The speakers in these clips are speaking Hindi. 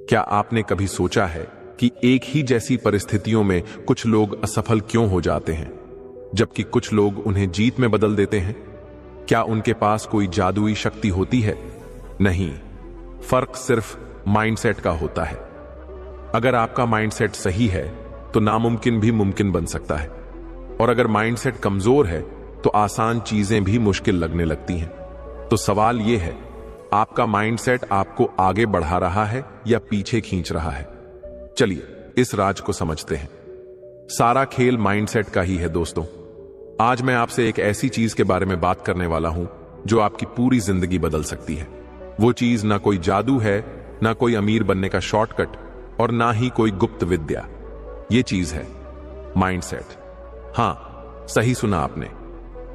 क्या आपने कभी सोचा है कि एक ही जैसी परिस्थितियों में कुछ लोग असफल क्यों हो जाते हैं, जबकि कुछ लोग उन्हें जीत में बदल देते हैं? क्या उनके पास कोई जादुई शक्ति होती है? नहीं, फर्क सिर्फ माइंडसेट का होता है। अगर आपका माइंडसेट सही है तो नामुमकिन भी मुमकिन बन सकता है, और अगर माइंडसेट कमजोर है तो आसान चीजें भी मुश्किल लगने लगती हैं। तो सवाल यह है, आपका माइंडसेट आपको आगे बढ़ा रहा है या पीछे खींच रहा है? चलिए इस राज को समझते हैं। सारा खेल माइंडसेट का ही है दोस्तों। आज मैं आपसे एक ऐसी चीज के बारे में बात करने वाला हूं जो आपकी पूरी जिंदगी बदल सकती है। वो चीज ना कोई जादू है, ना कोई अमीर बनने का शॉर्टकट, और ना ही कोई गुप्त विद्या। ये चीज है माइंडसेट। हां, सही सुना आपने।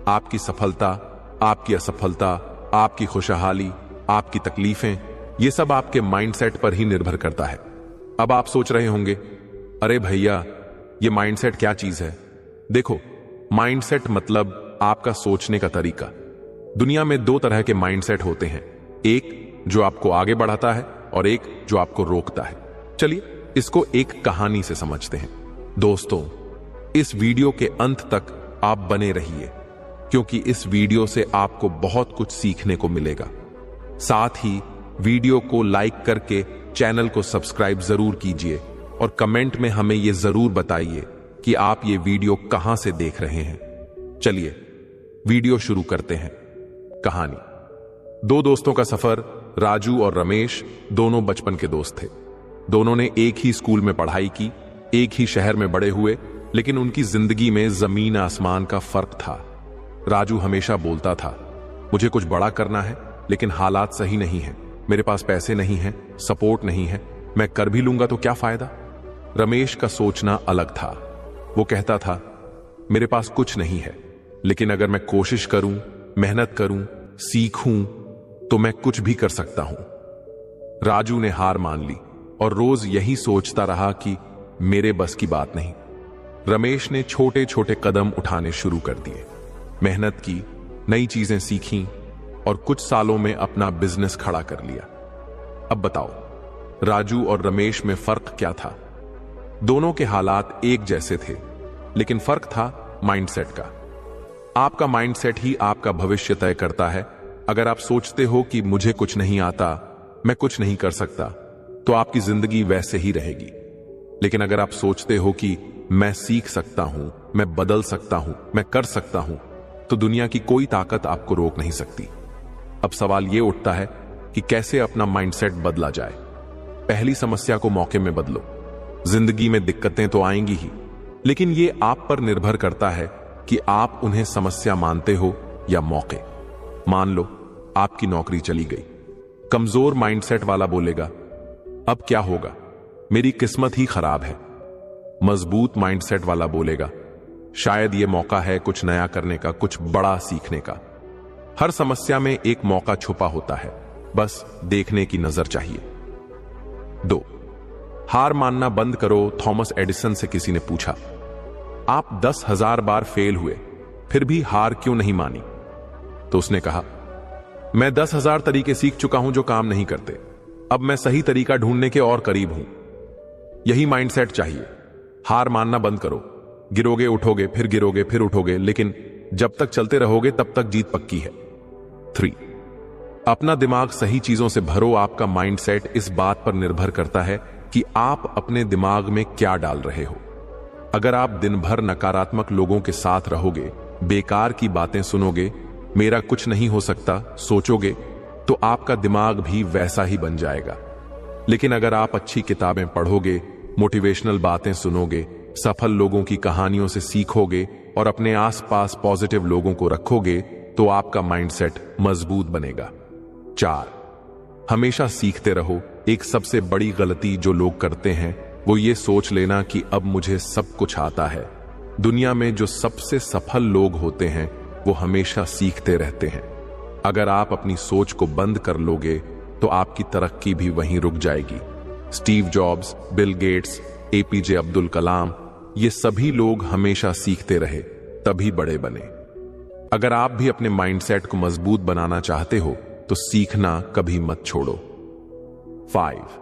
आपकी सफलता, आपकी असफलता, आपकी खुशहाली, आपकी तकलीफें, ये सब आपके माइंडसेट पर ही निर्भर करता है। अब आप सोच रहे होंगे, अरे भैया ये माइंडसेट क्या चीज है? देखो, माइंडसेट मतलब आपका सोचने का तरीका। दुनिया में दो तरह के माइंडसेट होते हैं, एक जो आपको आगे बढ़ाता है और एक जो आपको रोकता है। चलिए इसको एक कहानी से समझते हैं। दोस्तों, इस वीडियो के अंत तक आप बने रहिए, क्योंकि इस वीडियो से आपको बहुत कुछ सीखने को मिलेगा। साथ ही वीडियो को लाइक करके चैनल को सब्सक्राइब जरूर कीजिए और कमेंट में हमें यह जरूर बताइए कि आप ये वीडियो कहां से देख रहे हैं। चलिए वीडियो शुरू करते हैं। कहानी। दो दोस्तों का सफर। राजू और रमेश दोनों बचपन के दोस्त थे। दोनों ने एक ही स्कूल में पढ़ाई की, एक ही शहर में बड़े हुए, लेकिन उनकी जिंदगी में जमीन आसमान का फर्क था। राजू हमेशा बोलता था, मुझे कुछ बड़ा करना है लेकिन हालात सही नहीं है, मेरे पास पैसे नहीं है, सपोर्ट नहीं है, मैं कर भी लूंगा तो क्या फायदा। रमेश का सोचना अलग था। वो कहता था, मेरे पास कुछ नहीं है, लेकिन अगर मैं कोशिश करूं, मेहनत करूं, सीखूं तो मैं कुछ भी कर सकता हूं। राजू ने हार मान ली और रोज यही सोचता रहा कि मेरे बस की बात नहीं। रमेश ने छोटे छोटे कदम उठाने शुरू कर दिए, मेहनत की, नई चीजें सीखीं और कुछ सालों में अपना बिजनेस खड़ा कर लिया। अब बताओ, राजू और रमेश में फर्क क्या था? दोनों के हालात एक जैसे थे, लेकिन फर्क था माइंडसेट का। आपका माइंडसेट ही आपका भविष्य तय करता है। अगर आप सोचते हो कि मुझे कुछ नहीं आता, मैं कुछ नहीं कर सकता, तो आपकी जिंदगी वैसे ही रहेगी। लेकिन अगर आप सोचते हो कि मैं सीख सकता हूं, मैं बदल सकता हूं, मैं कर सकता हूं, तो दुनिया की कोई ताकत आपको रोक नहीं सकती। अब सवाल यह उठता है कि कैसे अपना माइंडसेट बदला जाए। पहली समस्या को मौके में बदलो। जिंदगी में दिक्कतें तो आएंगी ही, लेकिन यह आप पर निर्भर करता है कि आप उन्हें समस्या मानते हो या मौके। मान लो आपकी नौकरी चली गई। कमजोर माइंडसेट वाला बोलेगा, अब क्या होगा, मेरी किस्मत ही खराब है। मजबूत माइंडसेट वाला बोलेगा, शायद यह मौका है कुछ नया करने का, कुछ बड़ा सीखने का। हर समस्या में एक मौका छुपा होता है, बस देखने की नजर चाहिए। 2. हार मानना बंद करो। थॉमस एडिसन से किसी ने पूछा, आप 10,000 बार फेल हुए, फिर भी हार क्यों नहीं मानी? तो उसने कहा, मैं 10,000 तरीके सीख चुका हूं जो काम नहीं करते, अब मैं सही तरीका ढूंढने के और करीब हूं। यही माइंडसेट चाहिए। हार मानना बंद करो। गिरोगे, उठोगे, फिर गिरोगे, फिर उठोगे, लेकिन जब तक चलते रहोगे तब तक जीत पक्की है। 3. अपना दिमाग सही चीजों से भरो। आपका माइंडसेट इस बात पर निर्भर करता है कि आप अपने दिमाग में क्या डाल रहे हो। अगर आप दिन भर नकारात्मक लोगों के साथ रहोगे, बेकार की बातें सुनोगे, मेरा कुछ नहीं हो सकता सोचोगे, तो आपका दिमाग भी वैसा ही बन जाएगा। लेकिन अगर आप अच्छी किताबें पढ़ोगे, मोटिवेशनल बातें सुनोगे, सफल लोगों की कहानियों से सीखोगे और अपने आसपास पॉजिटिव लोगों को रखोगे, तो आपका माइंडसेट मजबूत बनेगा। 4. हमेशा सीखते रहो। एक सबसे बड़ी गलती जो लोग करते हैं वो ये सोच लेना कि अब मुझे सब कुछ आता है। दुनिया में जो सबसे सफल लोग होते हैं वो हमेशा सीखते रहते हैं। अगर आप अपनी सोच को बंद कर लोगे तो आपकी तरक्की भी वहीं रुक जाएगी। Steve Jobs, Bill Gates, APJ Abdul Kalam, ये सभी लोग हमेशा सीखते रहे, तभी बड़े बने। अगर आप भी अपने माइंडसेट को मजबूत बनाना चाहते हो तो सीखना कभी मत छोड़ो। 5.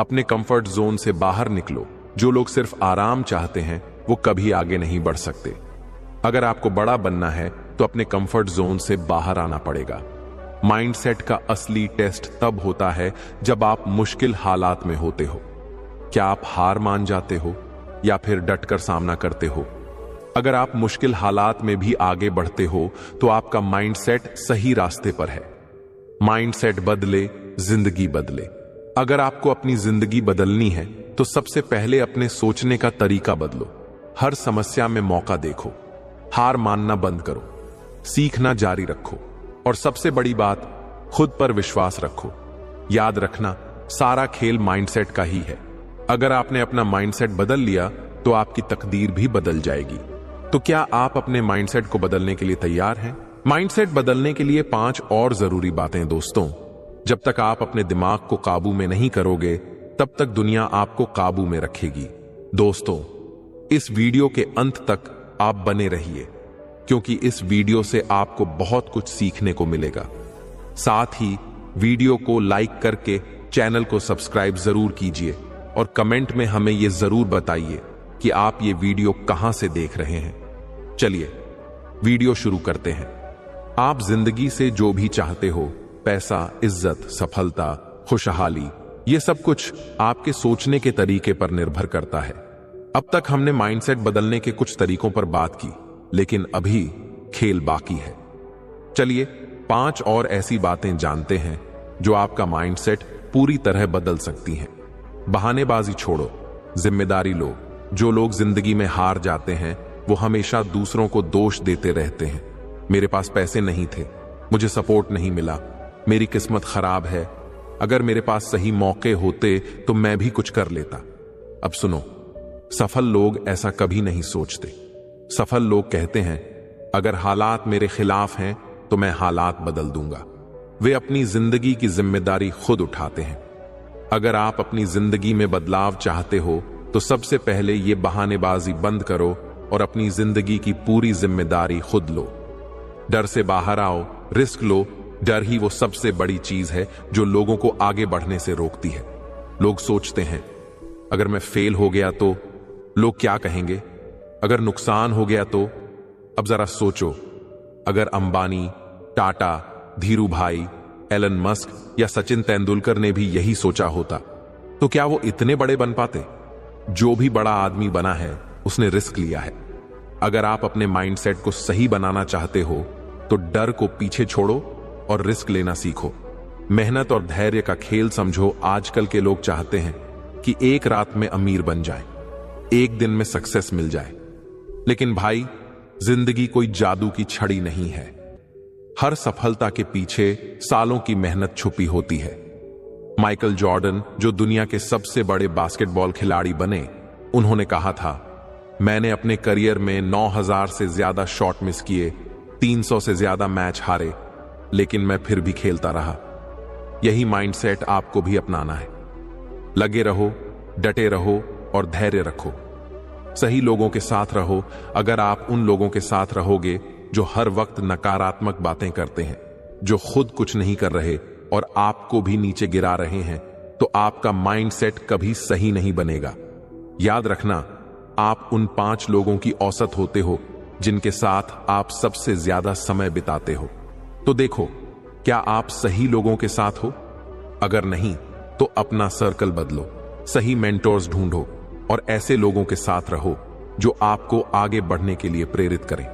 अपने कंफर्ट जोन से बाहर निकलो। जो लोग सिर्फ आराम चाहते हैं वो कभी आगे नहीं बढ़ सकते। अगर आपको बड़ा बनना है तो अपने कंफर्ट जोन से बाहर आना पड़ेगा। माइंडसेट का असली टेस्ट तब होता है जब आप मुश्किल हालात में होते हो। क्या आप हार मान जाते हो या फिर डटकर सामना करते हो? अगर आप मुश्किल हालात में भी आगे बढ़ते हो तो आपका माइंडसेट सही रास्ते पर है। माइंडसेट बदले, जिंदगी बदले। अगर आपको अपनी जिंदगी बदलनी है तो सबसे पहले अपने सोचने का तरीका बदलो। हर समस्या में मौका देखो, हार मानना बंद करो, सीखना जारी रखो और सबसे बड़ी बात, खुद पर विश्वास रखो। याद रखना, सारा खेल माइंडसेट का ही है। अगर आपने अपना माइंडसेट बदल लिया तो आपकी तकदीर भी बदल जाएगी। तो क्या आप अपने माइंडसेट को बदलने के लिए तैयार हैं? माइंडसेट बदलने के लिए 5 और जरूरी बातें दोस्तों। जब तक आप अपने दिमाग को काबू में नहीं करोगे तब तक दुनिया आपको काबू में रखेगी। दोस्तों, इस वीडियो के अंत तक आप बने रहिए क्योंकि इस वीडियो से आपको बहुत कुछ सीखने को मिलेगा। साथ ही वीडियो को लाइक करके चैनल को सब्सक्राइब जरूर कीजिए और कमेंट में हमें यह जरूर बताइए कि आप ये वीडियो कहां से देख रहे हैं। चलिए वीडियो शुरू करते हैं। आप जिंदगी से जो भी चाहते हो, पैसा, इज्जत, सफलता, खुशहाली, ये सब कुछ आपके सोचने के तरीके पर निर्भर करता है। अब तक हमने माइंडसेट बदलने के कुछ तरीकों पर बात की, लेकिन अभी खेल बाकी है। चलिए 5 और ऐसी बातें जानते हैं जो आपका माइंडसेट पूरी तरह बदल सकती हैं। बहानेबाजी छोड़ो, जिम्मेदारी लो। जो लोग जिंदगी में हार जाते हैं वो हमेशा दूसरों को दोष देते रहते हैं। मेरे पास पैसे नहीं थे, मुझे सपोर्ट नहीं मिला, मेरी किस्मत खराब है, अगर मेरे पास सही मौके होते तो मैं भी कुछ कर लेता। अब सुनो, सफल लोग ऐसा कभी नहीं सोचते। सफल लोग कहते हैं, अगर हालात मेरे खिलाफ हैं तो मैं हालात बदल दूंगा। वे अपनी जिंदगी की जिम्मेदारी खुद उठाते हैं। अगर आप अपनी जिंदगी में बदलाव चाहते हो तो सबसे पहले ये बहानेबाजी बंद करो और अपनी जिंदगी की पूरी जिम्मेदारी खुद लो। डर से बाहर आओ, रिस्क लो। डर ही वो सबसे बड़ी चीज है जो लोगों को आगे बढ़ने से रोकती है। लोग सोचते हैं, अगर मैं फेल हो गया तो लोग क्या कहेंगे, अगर नुकसान हो गया तो। अब जरा सोचो, अगर अंबानी, टाटा, धीरू भाई, एलन मस्क या सचिन तेंदुलकर ने भी यही सोचा होता तो क्या वो इतने बड़े बन पाते? जो भी बड़ा आदमी बना है उसने रिस्क लिया है। अगर आप अपने माइंडसेट को सही बनाना चाहते हो तो डर को पीछे छोड़ो और रिस्क लेना सीखो। मेहनत और धैर्य का खेल समझो। आजकल के लोग चाहते हैं कि एक रात में अमीर बन जाए, एक दिन में सक्सेस मिल जाए, लेकिन भाई, जिंदगी कोई जादू की छड़ी नहीं है। हर सफलता के पीछे सालों की मेहनत छुपी होती है। माइकल जॉर्डन, जो दुनिया के सबसे बड़े बास्केटबॉल खिलाड़ी बने, उन्होंने कहा था, मैंने अपने करियर में 9000 से ज्यादा शॉट मिस किए, 300 से ज्यादा मैच हारे, लेकिन मैं फिर भी खेलता रहा। यही माइंडसेट आपको भी अपनाना है। लगे रहो, डटे रहो और धैर्य रखो। सही लोगों के साथ रहो। अगर आप उन लोगों के साथ रहोगे जो हर वक्त नकारात्मक बातें करते हैं, जो खुद कुछ नहीं कर रहे और आपको भी नीचे गिरा रहे हैं, तो आपका माइंडसेट कभी सही नहीं बनेगा। याद रखना, आप उन 5 लोगों की औसत होते हो जिनके साथ आप सबसे ज्यादा समय बिताते हो। तो देखो, क्या आप सही लोगों के साथ हो? अगर नहीं तो अपना सर्कल बदलो, सही मेंटोर्स ढूंढो और ऐसे लोगों के साथ रहो जो आपको आगे बढ़ने के लिए प्रेरित करें।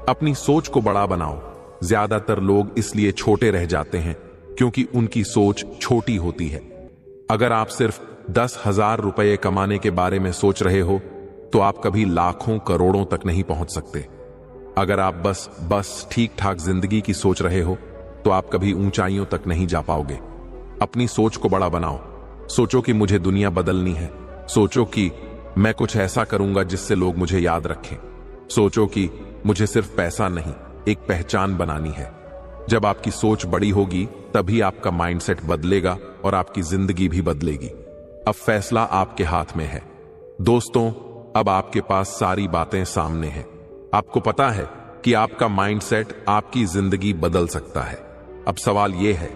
अपनी सोच को बड़ा बनाओ। ज्यादातर लोग इसलिए छोटे रह जाते हैं क्योंकि उनकी सोच छोटी होती है। अगर आप सिर्फ 10,000 रुपए कमाने के बारे में सोच रहे हो तो आप कभी लाखों करोड़ों तक नहीं पहुंच सकते। अगर आप बस ठीक ठाक जिंदगी की सोच रहे हो तो आप कभी ऊंचाइयों तक नहीं जा पाओगे। अपनी सोच को बड़ा बनाओ। सोचो कि मुझे दुनिया बदलनी है। सोचो कि मैं कुछ ऐसा करूंगा जिससे लोग मुझे याद रखें। सोचो कि मुझे सिर्फ पैसा नहीं, एक पहचान बनानी है। जब आपकी सोच बड़ी होगी तभी आपका माइंडसेट बदलेगा और आपकी जिंदगी भी बदलेगी। अब फैसला आपके हाथ में है। दोस्तों, अब आपके पास सारी बातें सामने हैं। आपको पता है कि आपका माइंडसेट आपकी जिंदगी बदल सकता है। अब सवाल यह है,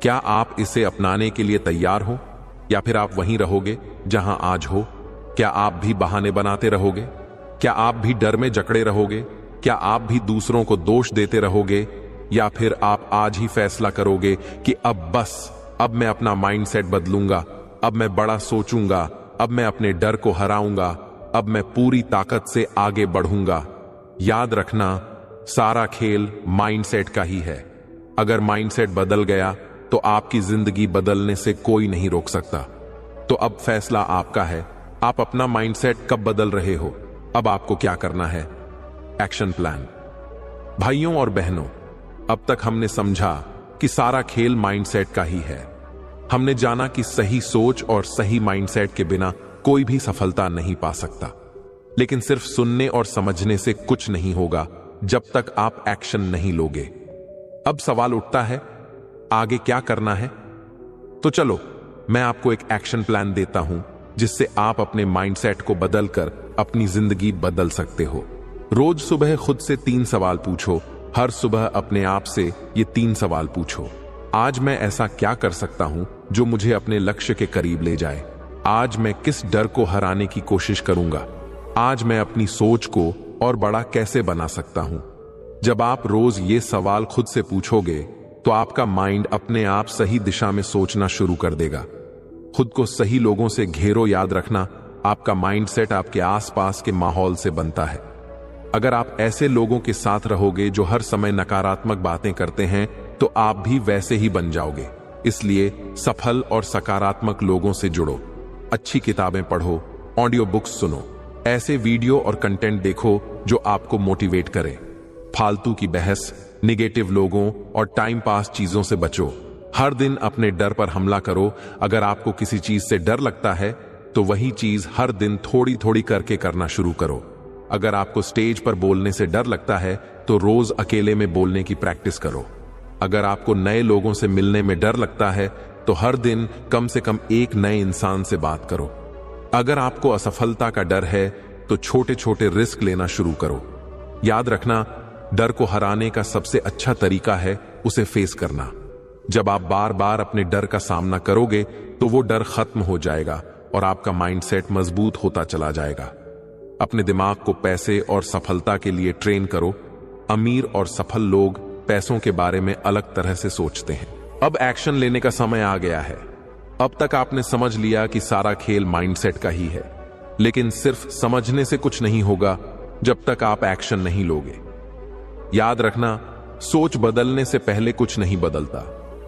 क्या आप इसे अपनाने के लिए तैयार हो? या फिर आप वहीं रहोगे जहां आज हो? क्या आप भी बहाने बनाते रहोगे? क्या आप भी डर में जकड़े रहोगे? क्या आप भी दूसरों को दोष देते रहोगे? या फिर आप आज ही फैसला करोगे कि अब मैं अपना माइंडसेट बदलूंगा, अब मैं बड़ा सोचूंगा, अब मैं अपने डर को हराऊंगा, अब मैं पूरी ताकत से आगे बढ़ूंगा? याद रखना, सारा खेल माइंडसेट का ही है। अगर माइंडसेट बदल गया तो आपकी जिंदगी बदलने से कोई नहीं रोक सकता। तो अब फैसला आपका है, आप अपना माइंडसेट कब बदल रहे हो? अब आपको क्या करना है? Action plan. भाइयों और बहनों, अब तक हमने समझा कि सारा खेल माइंडसेट का ही है। हमने जाना कि सही सोच और सही माइंडसेट के बिना कोई भी सफलता नहीं पा सकता। लेकिन सिर्फ सुनने और समझने से कुछ नहीं होगा जब तक आप एक्शन नहीं लोगे। अब सवाल उठता है, आगे क्या करना है? तो चलो मैं आपको एक एक्शन प्लान देता हूं जिससे आप अपने माइंडसेट को बदलकर अपनी जिंदगी बदल सकते हो। रोज सुबह खुद से 3 सवाल पूछो। हर सुबह अपने आप से ये 3 सवाल पूछो। आज मैं ऐसा क्या कर सकता हूं जो मुझे अपने लक्ष्य के करीब ले जाए? आज मैं किस डर को हराने की कोशिश करूंगा? आज मैं अपनी सोच को और बड़ा कैसे बना सकता हूं? जब आप रोज ये सवाल खुद से पूछोगे तो आपका माइंड अपने आप सही दिशा में सोचना शुरू कर देगा। खुद को सही लोगों से घेरो। याद रखना, आपका माइंडसेट आपके आसपास के माहौल से बनता है। अगर आप ऐसे लोगों के साथ रहोगे जो हर समय नकारात्मक बातें करते हैं तो आप भी वैसे ही बन जाओगे। इसलिए सफल और सकारात्मक लोगों से जुड़ो, अच्छी किताबें पढ़ो, ऑडियो बुक्स सुनो, ऐसे वीडियो और कंटेंट देखो जो आपको मोटिवेट करे। फालतू की बहस, निगेटिव लोगों और टाइम पास चीजों से बचो। हर दिन अपने डर पर हमला करो। अगर आपको किसी चीज से डर लगता है तो वही चीज हर दिन थोड़ी थोड़ी करके करना शुरू करो। अगर आपको स्टेज पर बोलने से डर लगता है तो रोज अकेले में बोलने की प्रैक्टिस करो। अगर आपको नए लोगों से मिलने में डर लगता है तो हर दिन कम से कम एक नए इंसान से बात करो। अगर आपको असफलता का डर है तो छोटे छोटे रिस्क लेना शुरू करो। याद रखना, डर को हराने का सबसे अच्छा तरीका है उसे फेस करना। जब आप बार बार अपने डर का सामना करोगे तो वो डर खत्म हो जाएगा और आपका माइंडसेट मजबूत होता चला जाएगा। अपने दिमाग को पैसे और सफलता के लिए ट्रेन करो। अमीर और सफल लोग पैसों के बारे में अलग तरह से सोचते हैं। अब एक्शन लेने का समय आ गया है। अब तक आपने समझ लिया कि सारा खेल माइंडसेट का ही है, लेकिन सिर्फ समझने से कुछ नहीं होगा जब तक आप एक्शन नहीं लोगे। याद रखना, सोच बदलने से पहले कुछ नहीं बदलता,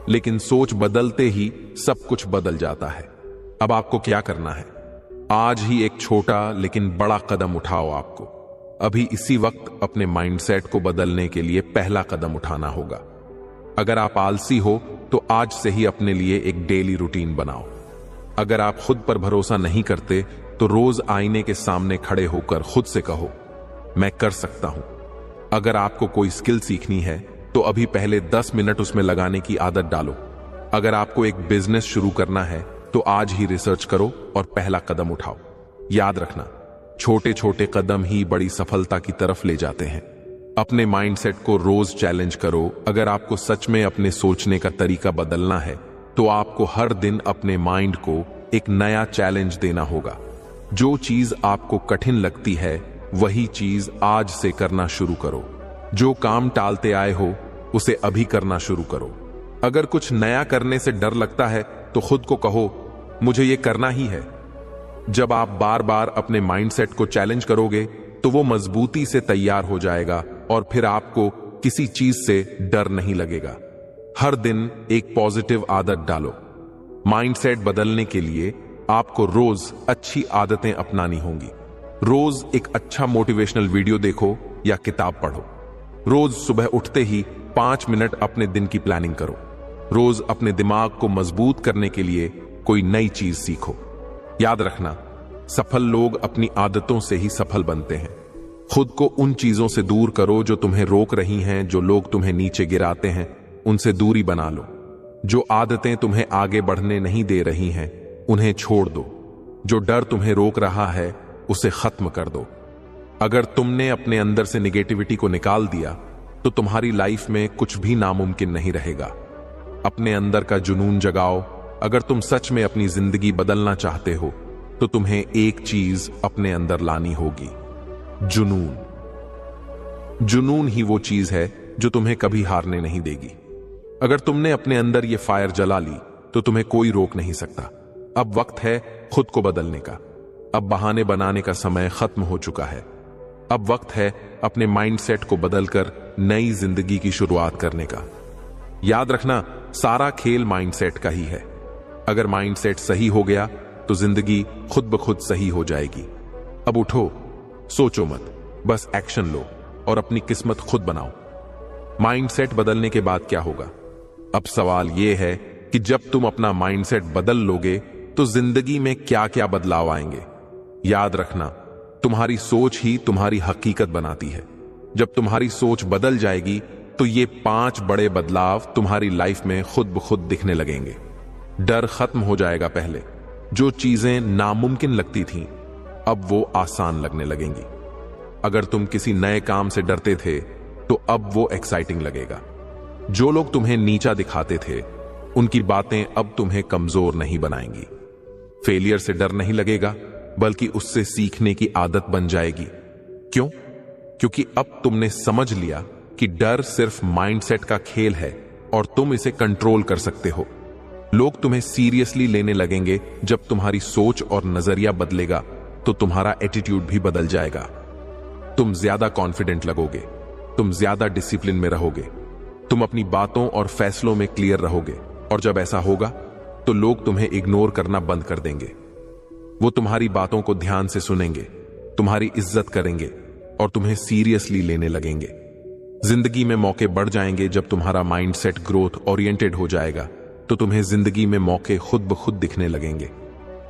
लेकिन सोच बदलते ही सब कुछ बदल जाता है। अब आपको क्या करना है? आज ही एक छोटा लेकिन बड़ा कदम उठाओ। आपको अभी इसी वक्त अपने माइंडसेट को बदलने के लिए पहला कदम उठाना होगा। अगर आप आलसी हो तो आज से ही अपने लिए एक डेली रूटीन बनाओ। अगर आप खुद पर भरोसा नहीं करते तो रोज आईने के सामने खड़े होकर खुद से कहो, मैं कर सकता हूं। अगर आपको कोई स्किल सीखनी है तो अभी पहले 10 मिनट उसमें लगाने की आदत डालो। अगर आपको एक बिजनेस शुरू करना है तो आज ही रिसर्च करो और पहला कदम उठाओ। याद रखना, छोटे छोटे कदम ही बड़ी सफलता की तरफ ले जाते हैं। अपने माइंडसेट को रोज चैलेंज करो। अगर आपको सच में अपने सोचने का तरीका बदलना है तो आपको हर दिन अपने माइंड को एक नया चैलेंज देना होगा। जो चीज आपको कठिन लगती है वही चीज आज से करना शुरू करो। जो काम टालते आए हो उसे अभी करना शुरू करो। अगर कुछ नया करने से डर लगता है तो खुद को कहो, मुझे ये करना ही है। जब आप बार बार अपने माइंडसेट को चैलेंज करोगे तो वो मजबूती से तैयार हो जाएगा और फिर आपको किसी चीज से डर नहीं लगेगा। हर दिन एक पॉजिटिव आदत डालो। माइंडसेट बदलने के लिए आपको रोज अच्छी आदतें अपनानी होंगी। रोज एक अच्छा मोटिवेशनल वीडियो देखो या किताब पढ़ो। रोज सुबह उठते ही 5 मिनट अपने दिन की प्लानिंग करो। रोज अपने दिमाग को मजबूत करने के लिए कोई नई चीज सीखो। याद रखना, सफल लोग अपनी आदतों से ही सफल बनते हैं। खुद को उन चीजों से दूर करो जो तुम्हें रोक रही हैं। जो लोग तुम्हें नीचे गिराते हैं उनसे दूरी बना लो। जो आदतें तुम्हें आगे बढ़ने नहीं दे रही हैं उन्हें छोड़ दो। जो डर तुम्हें रोक रहा है उसे खत्म कर दो। अगर तुमने अपने अंदर से निगेटिविटी को निकाल दिया तो तुम्हारी लाइफ में कुछ भी नामुमकिन नहीं रहेगा। अपने अंदर का जुनून जगाओ, अगर तुम सच में अपनी जिंदगी बदलना चाहते हो तो तुम्हें एक चीज अपने अंदर लानी होगी, जुनून। जुनून ही वो चीज है जो तुम्हें कभी हारने नहीं देगी। अगर तुमने अपने अंदर ये फायर जला ली तो तुम्हें कोई रोक नहीं सकता। अब वक्त है खुद को बदलने का। अब बहाने बनाने का समय खत्म हो चुका है। अब वक्त है अपने माइंडसेट को बदलकर नई जिंदगी की शुरुआत करने का। याद रखना, सारा खेल माइंडसेट का ही है। अगर माइंडसेट सही हो गया तो जिंदगी खुद ब खुद सही हो जाएगी। अब उठो, सोचो मत, बस एक्शन लो और अपनी किस्मत खुद बनाओ। माइंडसेट बदलने के बाद क्या होगा? अब सवाल यह है कि जब तुम अपना माइंडसेट बदल लोगे तो जिंदगी में क्या क्या बदलाव आएंगे। याद रखना, तुम्हारी सोच ही तुम्हारी हकीकत बनाती है। जब तुम्हारी सोच बदल जाएगी तो ये 5 बड़े बदलाव तुम्हारी लाइफ में खुद ब खुद दिखने लगेंगे। डर खत्म हो जाएगा। पहले जो चीजें नामुमकिन लगती थीं, अब वो आसान लगने लगेंगी। अगर तुम किसी नए काम से डरते थे तो अब वो एक्साइटिंग लगेगा। जो लोग तुम्हें नीचा दिखाते थे, उनकी बातें अब तुम्हें कमजोर नहीं बनाएंगी। फेलियर से डर नहीं लगेगा, बल्कि उससे सीखने की आदत बन जाएगी। क्यों? क्योंकि अब तुमने समझ लिया कि डर सिर्फ माइंडसेट का खेल है और तुम इसे कंट्रोल कर सकते हो। लोग तुम्हें सीरियसली लेने लगेंगे। जब तुम्हारी सोच और नजरिया बदलेगा तो तुम्हारा एटीट्यूड भी बदल जाएगा। तुम ज्यादा कॉन्फिडेंट लगोगे, तुम ज्यादा डिसिप्लिन में रहोगे, तुम अपनी बातों और फैसलों में क्लियर रहोगे। और जब ऐसा होगा तो लोग तुम्हें इग्नोर करना बंद कर देंगे। वो तुम्हारी बातों को ध्यान से सुनेंगे, तुम्हारी इज्जत करेंगे और तुम्हें सीरियसली लेने लगेंगे। जिंदगी में मौके बढ़ जाएंगे। जब तुम्हारा माइंडसेट ग्रोथ ओरिएंटेड हो जाएगा तो तुम्हें जिंदगी में मौके खुद ब खुद दिखने लगेंगे।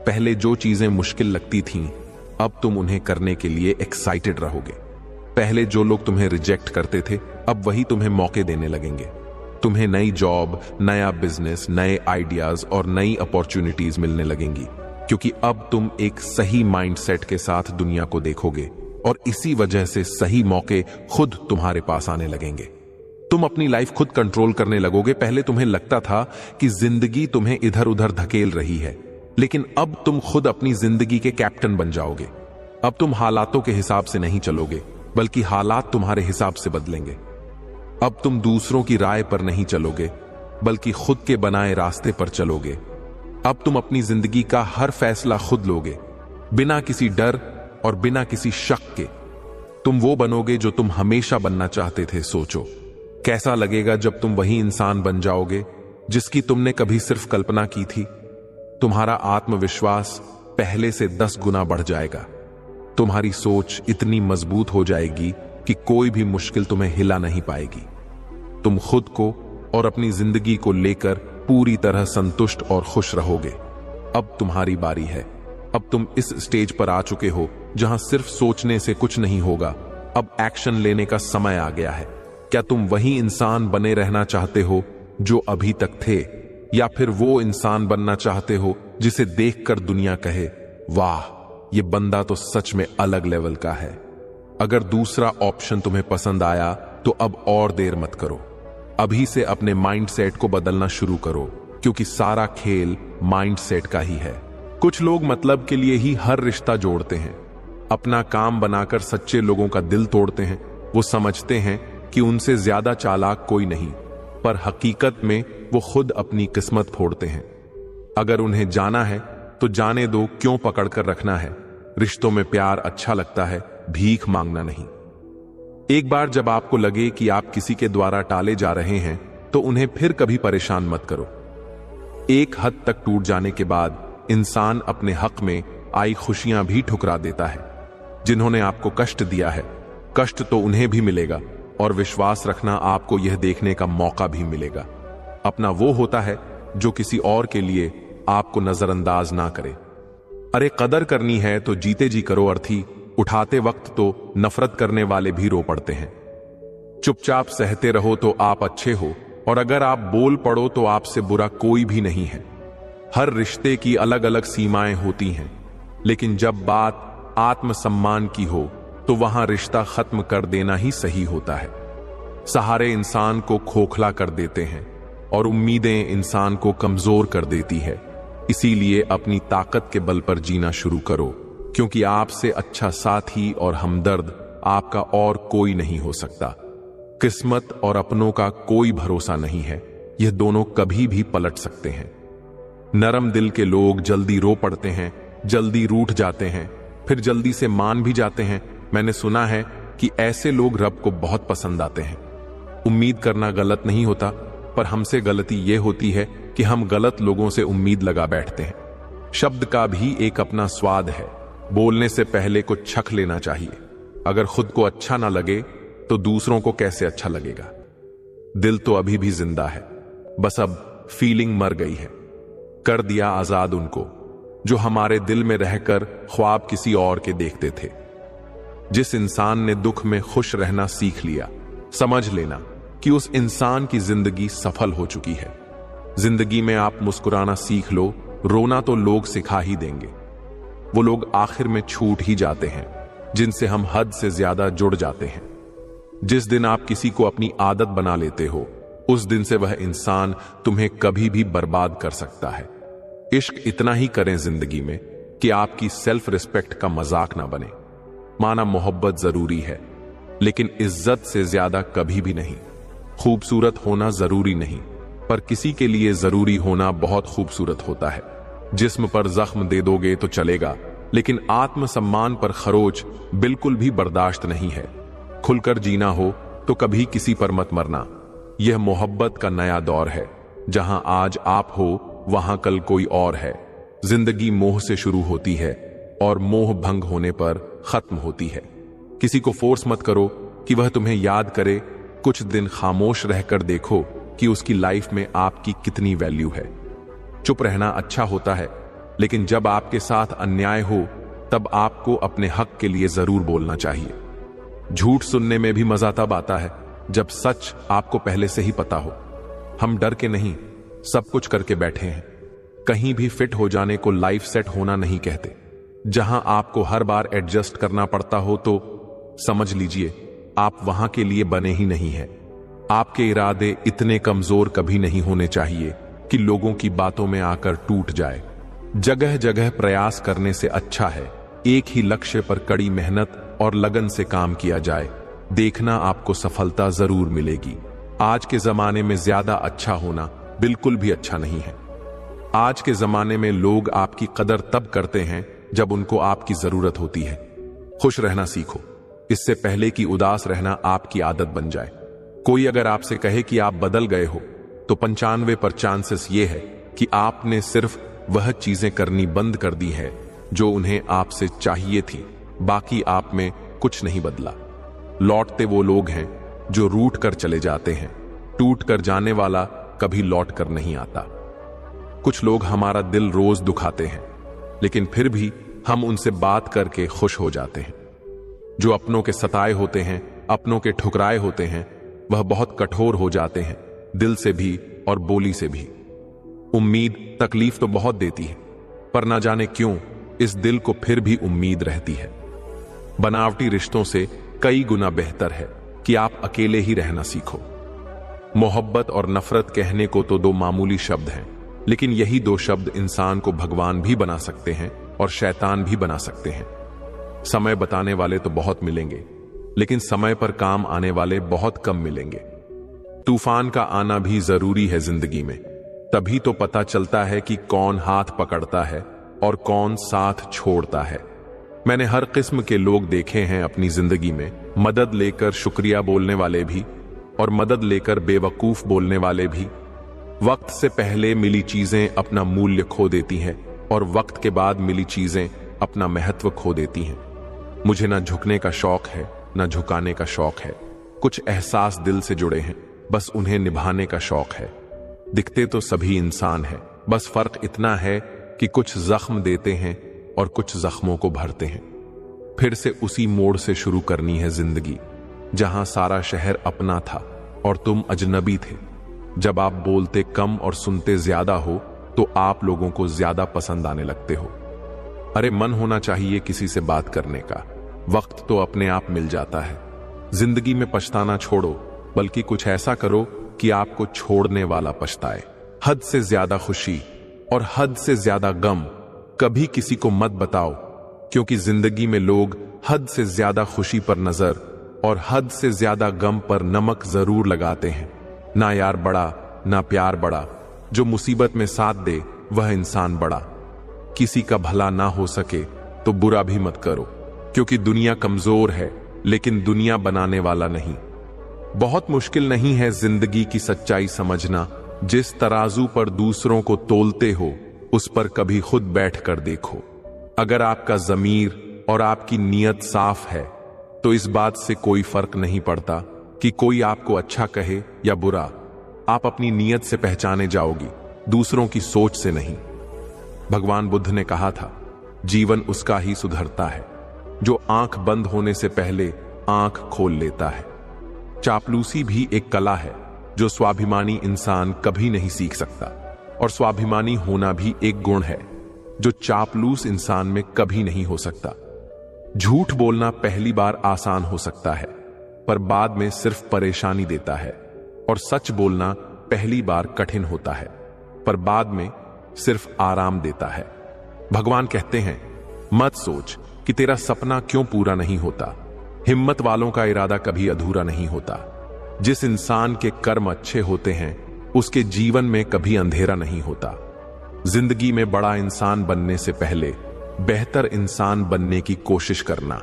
पहले जो चीजें मुश्किल लगती थीं, अब तुम उन्हें करने के लिए एक्साइटेड रहोगे। पहले जो लोग तुम्हें रिजेक्ट करते थे, अब वही तुम्हें मौके देने लगेंगे। तुम्हें नई जॉब, नया बिजनेस, नए आइडियाज और नई अपॉर्चुनिटीज मिलने लगेंगी, क्योंकि अब तुम एक सही माइंडसेट के साथ दुनिया को देखोगे और इसी वजह से सही मौके खुद तुम्हारे पास आने लगेंगे। तुम अपनी लाइफ खुद कंट्रोल करने लगोगे। पहले तुम्हें लगता था कि जिंदगी तुम्हें इधर उधर धकेल रही है, लेकिन अब तुम खुद अपनी जिंदगी के कैप्टन बन जाओगे। अब तुम हालातों के हिसाब से नहीं चलोगे, बल्कि हालात तुम्हारे हिसाब से बदलेंगे। अब तुम दूसरों की राय पर नहीं चलोगे, बल्कि खुद के बनाए रास्ते पर चलोगे। अब तुम अपनी जिंदगी का हर फैसला खुद लोगे, बिना किसी डर और बिना किसी शक के। तुम वो बनोगे जो तुम हमेशा बनना चाहते थे। सोचो, कैसा लगेगा जब तुम वही इंसान बन जाओगे जिसकी तुमने कभी सिर्फ कल्पना की थी। तुम्हारा आत्मविश्वास पहले से 10 गुना बढ़ जाएगा। तुम्हारी सोच इतनी मजबूत हो जाएगी कि कोई भी मुश्किल तुम्हें हिला नहीं पाएगी। तुम खुद को और अपनी जिंदगी को लेकर पूरी तरह संतुष्ट और खुश रहोगे। अब तुम्हारी बारी है। अब तुम इस स्टेज पर आ चुके हो जहां सिर्फ सोचने से कुछ नहीं होगा। अब एक्शन लेने का समय आ गया है। क्या तुम वही इंसान बने रहना चाहते हो जो अभी तक थे, या फिर वो इंसान बनना चाहते हो जिसे देखकर दुनिया कहे, वाह, ये बंदा तो सच में अलग लेवल का है। अगर दूसरा ऑप्शन तुम्हें पसंद आया तो अब और देर मत करो। अभी से अपने माइंडसेट को बदलना शुरू करो, क्योंकि सारा खेल माइंडसेट का ही है। कुछ लोग मतलब के लिए ही हर रिश्ता जोड़ते हैं, अपना काम बनाकर सच्चे लोगों का दिल तोड़ते हैं। वो समझते हैं कि उनसे ज्यादा चालाक कोई नहीं, पर हकीकत में वो खुद अपनी किस्मत फोड़ते हैं। अगर उन्हें जाना है तो जाने दो, क्यों पकड़ कर रखना है। रिश्तों में प्यार अच्छा लगता है, भीख मांगना नहीं। एक बार जब आपको लगे कि आप किसी के द्वारा टाले जा रहे हैं तो उन्हें फिर कभी परेशान मत करो। एक हद तक टूट जाने के बाद इंसान अपने हक में आई खुशियां भी ठुकरा देता है। जिन्होंने आपको कष्ट दिया है, कष्ट तो उन्हें भी मिलेगा, और विश्वास रखना, आपको यह देखने का मौका भी मिलेगा। अपना वो होता है जो किसी और के लिए आपको नजरअंदाज ना करे। अरे कदर करनी है तो जीते जी करो अर्थी। उठाते वक्त तो नफरत करने वाले भी रो पड़ते हैं। चुपचाप सहते रहो तो आप अच्छे हो, और अगर आप बोल पड़ो तो आपसे बुरा कोई भी नहीं है। हर रिश्ते की अलग अलग सीमाएं होती हैं, लेकिन जब बात आत्मसम्मान की हो तो वहां रिश्ता खत्म कर देना ही सही होता है। सहारे इंसान को खोखला कर देते हैं, और उम्मीदें इंसान को कमजोर कर देती है। इसीलिए अपनी ताकत के बल पर जीना शुरू करो, क्योंकि आपसे अच्छा साथी और हमदर्द आपका और कोई नहीं हो सकता। किस्मत और अपनों का कोई भरोसा नहीं है, यह दोनों कभी भी पलट सकते हैं। नरम दिल के लोग जल्दी रो पड़ते हैं, जल्दी रूठ जाते हैं, फिर जल्दी से मान भी जाते हैं। मैंने सुना है कि ऐसे लोग रब को बहुत पसंद आते हैं। उम्मीद करना गलत नहीं होता, पर हमसे गलती यह होती है कि हम गलत लोगों से उम्मीद लगा बैठते हैं। शब्द का भी एक अपना स्वाद है, बोलने से पहले कुछ छक लेना चाहिए। अगर खुद को अच्छा ना लगे तो दूसरों को कैसे अच्छा लगेगा। दिल तो अभी भी जिंदा है, बस अब फीलिंग मर गई है। कर दिया आजाद उनको जो हमारे दिल में रहकर ख्वाब किसी और के देखते थे। जिस इंसान ने दुख में खुश रहना सीख लिया, समझ लेना कि उस इंसान की जिंदगी सफल हो चुकी है। जिंदगी में आप मुस्कुराना सीख लो, रोना तो लोग सिखा ही देंगे। वो लोग आखिर में छूट ही जाते हैं जिनसे हम हद से ज्यादा जुड़ जाते हैं। जिस दिन आप किसी को अपनी आदत बना लेते हो, उस दिन से वह इंसान तुम्हें कभी भी बर्बाद कर सकता है। इश्क इतना ही करें जिंदगी में कि आपकी सेल्फ रिस्पेक्ट का मजाक ना बने। माना मोहब्बत जरूरी है, लेकिन इज्जत से ज्यादा कभी भी नहीं। खूबसूरत होना जरूरी नहीं, पर किसी के लिए जरूरी होना बहुत खूबसूरत होता है। जिस्म पर जख्म दे दोगे तो चलेगा, लेकिन आत्मसम्मान पर खरोच बिल्कुल भी बर्दाश्त नहीं है। खुलकर जीना हो तो कभी किसी पर मत मरना। यह मोहब्बत का नया दौर है, जहां आज आप हो वहां कल कोई और है। जिंदगी मोह से शुरू होती है और मोह भंग होने पर खत्म होती है। किसी को फोर्स मत करो कि वह तुम्हें याद करे। कुछ दिन खामोश रहकर देखो कि उसकी लाइफ में आपकी कितनी वैल्यू है। चुप रहना अच्छा होता है, लेकिन जब आपके साथ अन्याय हो तब आपको अपने हक के लिए जरूर बोलना चाहिए। झूठ सुनने में भी मजा तब आता है जब सच आपको पहले से ही पता हो। हम डर के नहीं, सब कुछ करके बैठे हैं। कहीं भी फिट हो जाने को लाइफ सेट होना नहीं कहते। जहां आपको हर बार एडजस्ट करना पड़ता हो तो समझ लीजिए आप वहां के लिए बने ही नहीं हैं। आपके इरादे इतने कमजोर कभी नहीं होने चाहिए कि लोगों की बातों में आकर टूट जाए। जगह जगह प्रयास करने से अच्छा है एक ही लक्ष्य पर कड़ी मेहनत और लगन से काम किया जाए। देखना आपको सफलता जरूर मिलेगी। आज के जमाने में ज्यादा अच्छा होना बिल्कुल भी अच्छा नहीं है। आज के जमाने में लोग आपकी कदर तब करते हैं जब उनको आपकी जरूरत होती है। खुश रहना सीखो, इससे पहले कि उदास रहना आपकी आदत बन जाए। कोई अगर आपसे कहे कि आप बदल गए हो, तो 95% चांसेस ये है कि आपने सिर्फ वह चीजें करनी बंद कर दी है जो उन्हें आपसे चाहिए थी। बाकी आप में कुछ नहीं बदला। लौटते वो लोग हैं जो रूठ कर चले जाते हैं। टूट कर जाने वाला कभी लौट कर नहीं आता। कुछ लोग हमारा दिल रोज दुखाते हैं, लेकिन फिर भी हम उनसे बात करके खुश हो जाते हैं। जो अपनों के सताए होते हैं, अपनों के ठुकराए होते हैं, वह बहुत कठोर हो जाते हैं, दिल से भी और बोली से भी। उम्मीद तकलीफ तो बहुत देती है, पर ना जाने क्यों इस दिल को फिर भी उम्मीद रहती है। बनावटी रिश्तों से कई गुना बेहतर है कि आप अकेले ही रहना सीखो। मोहब्बत और नफरत कहने को तो दो मामूली शब्द हैं, लेकिन यही दो शब्द इंसान को भगवान भी बना सकते हैं और शैतान भी बना सकते हैं। समय बताने वाले तो बहुत मिलेंगे, लेकिन समय पर काम आने वाले बहुत कम मिलेंगे। तूफान का आना भी जरूरी है जिंदगी में, तभी तो पता चलता है कि कौन हाथ पकड़ता है और कौन साथ छोड़ता है। मैंने हर किस्म के लोग देखे हैं अपनी जिंदगी में। मदद लेकर शुक्रिया बोलने वाले भी और मदद लेकर बेवकूफ बोलने वाले भी। वक्त से पहले मिली चीजें अपना मूल्य खो देती हैं और वक्त के बाद मिली चीजें अपना महत्व खो देती हैं। मुझे ना झुकने का शौक है ना झुकाने का शौक है। कुछ एहसास दिल से जुड़े हैं, बस उन्हें निभाने का शौक है। दिखते तो सभी इंसान हैं, बस फर्क इतना है कि कुछ जख्म देते हैं और कुछ जख्मों को भरते हैं। फिर से उसी मोड़ से शुरू करनी है जिंदगी, जहां सारा शहर अपना था और तुम अजनबी थे। जब आप बोलते कम और सुनते ज्यादा हो तो आप लोगों को ज्यादा पसंद आने लगते हो। अरे मन होना चाहिए किसी से बात करने का, वक्त तो अपने आप मिल जाता है। जिंदगी में पछताना छोड़ो, बल्कि कुछ ऐसा करो कि आपको छोड़ने वाला पछताए। हद से ज्यादा खुशी और हद से ज्यादा गम कभी किसी को मत बताओ, क्योंकि जिंदगी में लोग हद से ज्यादा खुशी पर नजर और हद से ज्यादा गम पर नमक जरूर लगाते हैं। ना यार बड़ा, ना प्यार बड़ा, जो मुसीबत में साथ दे वह इंसान बड़ा। किसी का भला ना हो सके तो बुरा भी मत करो, क्योंकि दुनिया कमजोर है लेकिन दुनिया बनाने वाला नहीं। बहुत मुश्किल नहीं है जिंदगी की सच्चाई समझना। जिस तराजू पर दूसरों को तोलते हो उस पर कभी खुद बैठ कर देखो। अगर आपका ज़मीर और आपकी नीयत साफ है तो इस बात से कोई फर्क नहीं पड़ता कि कोई आपको अच्छा कहे या बुरा। आप अपनी नीयत से पहचाने जाओगी, दूसरों की सोच से नहीं। भगवान बुद्ध ने कहा था, जीवन उसका ही सुधरता है जो आंख बंद होने से पहले आंख खोल लेता है। चापलूसी भी एक कला है जो स्वाभिमानी इंसान कभी नहीं सीख सकता, और स्वाभिमानी होना भी एक गुण है जो चापलूस इंसान में कभी नहीं हो सकता। झूठ बोलना पहली बार आसान हो सकता है, पर बाद में सिर्फ परेशानी देता है, और सच बोलना पहली बार कठिन होता है, पर बाद में सिर्फ आराम देता है। भगवान कहते हैं, मत सोच कि तेरा सपना क्यों पूरा नहीं होता। हिम्मत वालों का इरादा कभी अधूरा नहीं होता। जिस इंसान के कर्म अच्छे होते हैं उसके जीवन में कभी अंधेरा नहीं होता। जिंदगी में बड़ा इंसान बनने से पहले बेहतर इंसान बनने की कोशिश करना।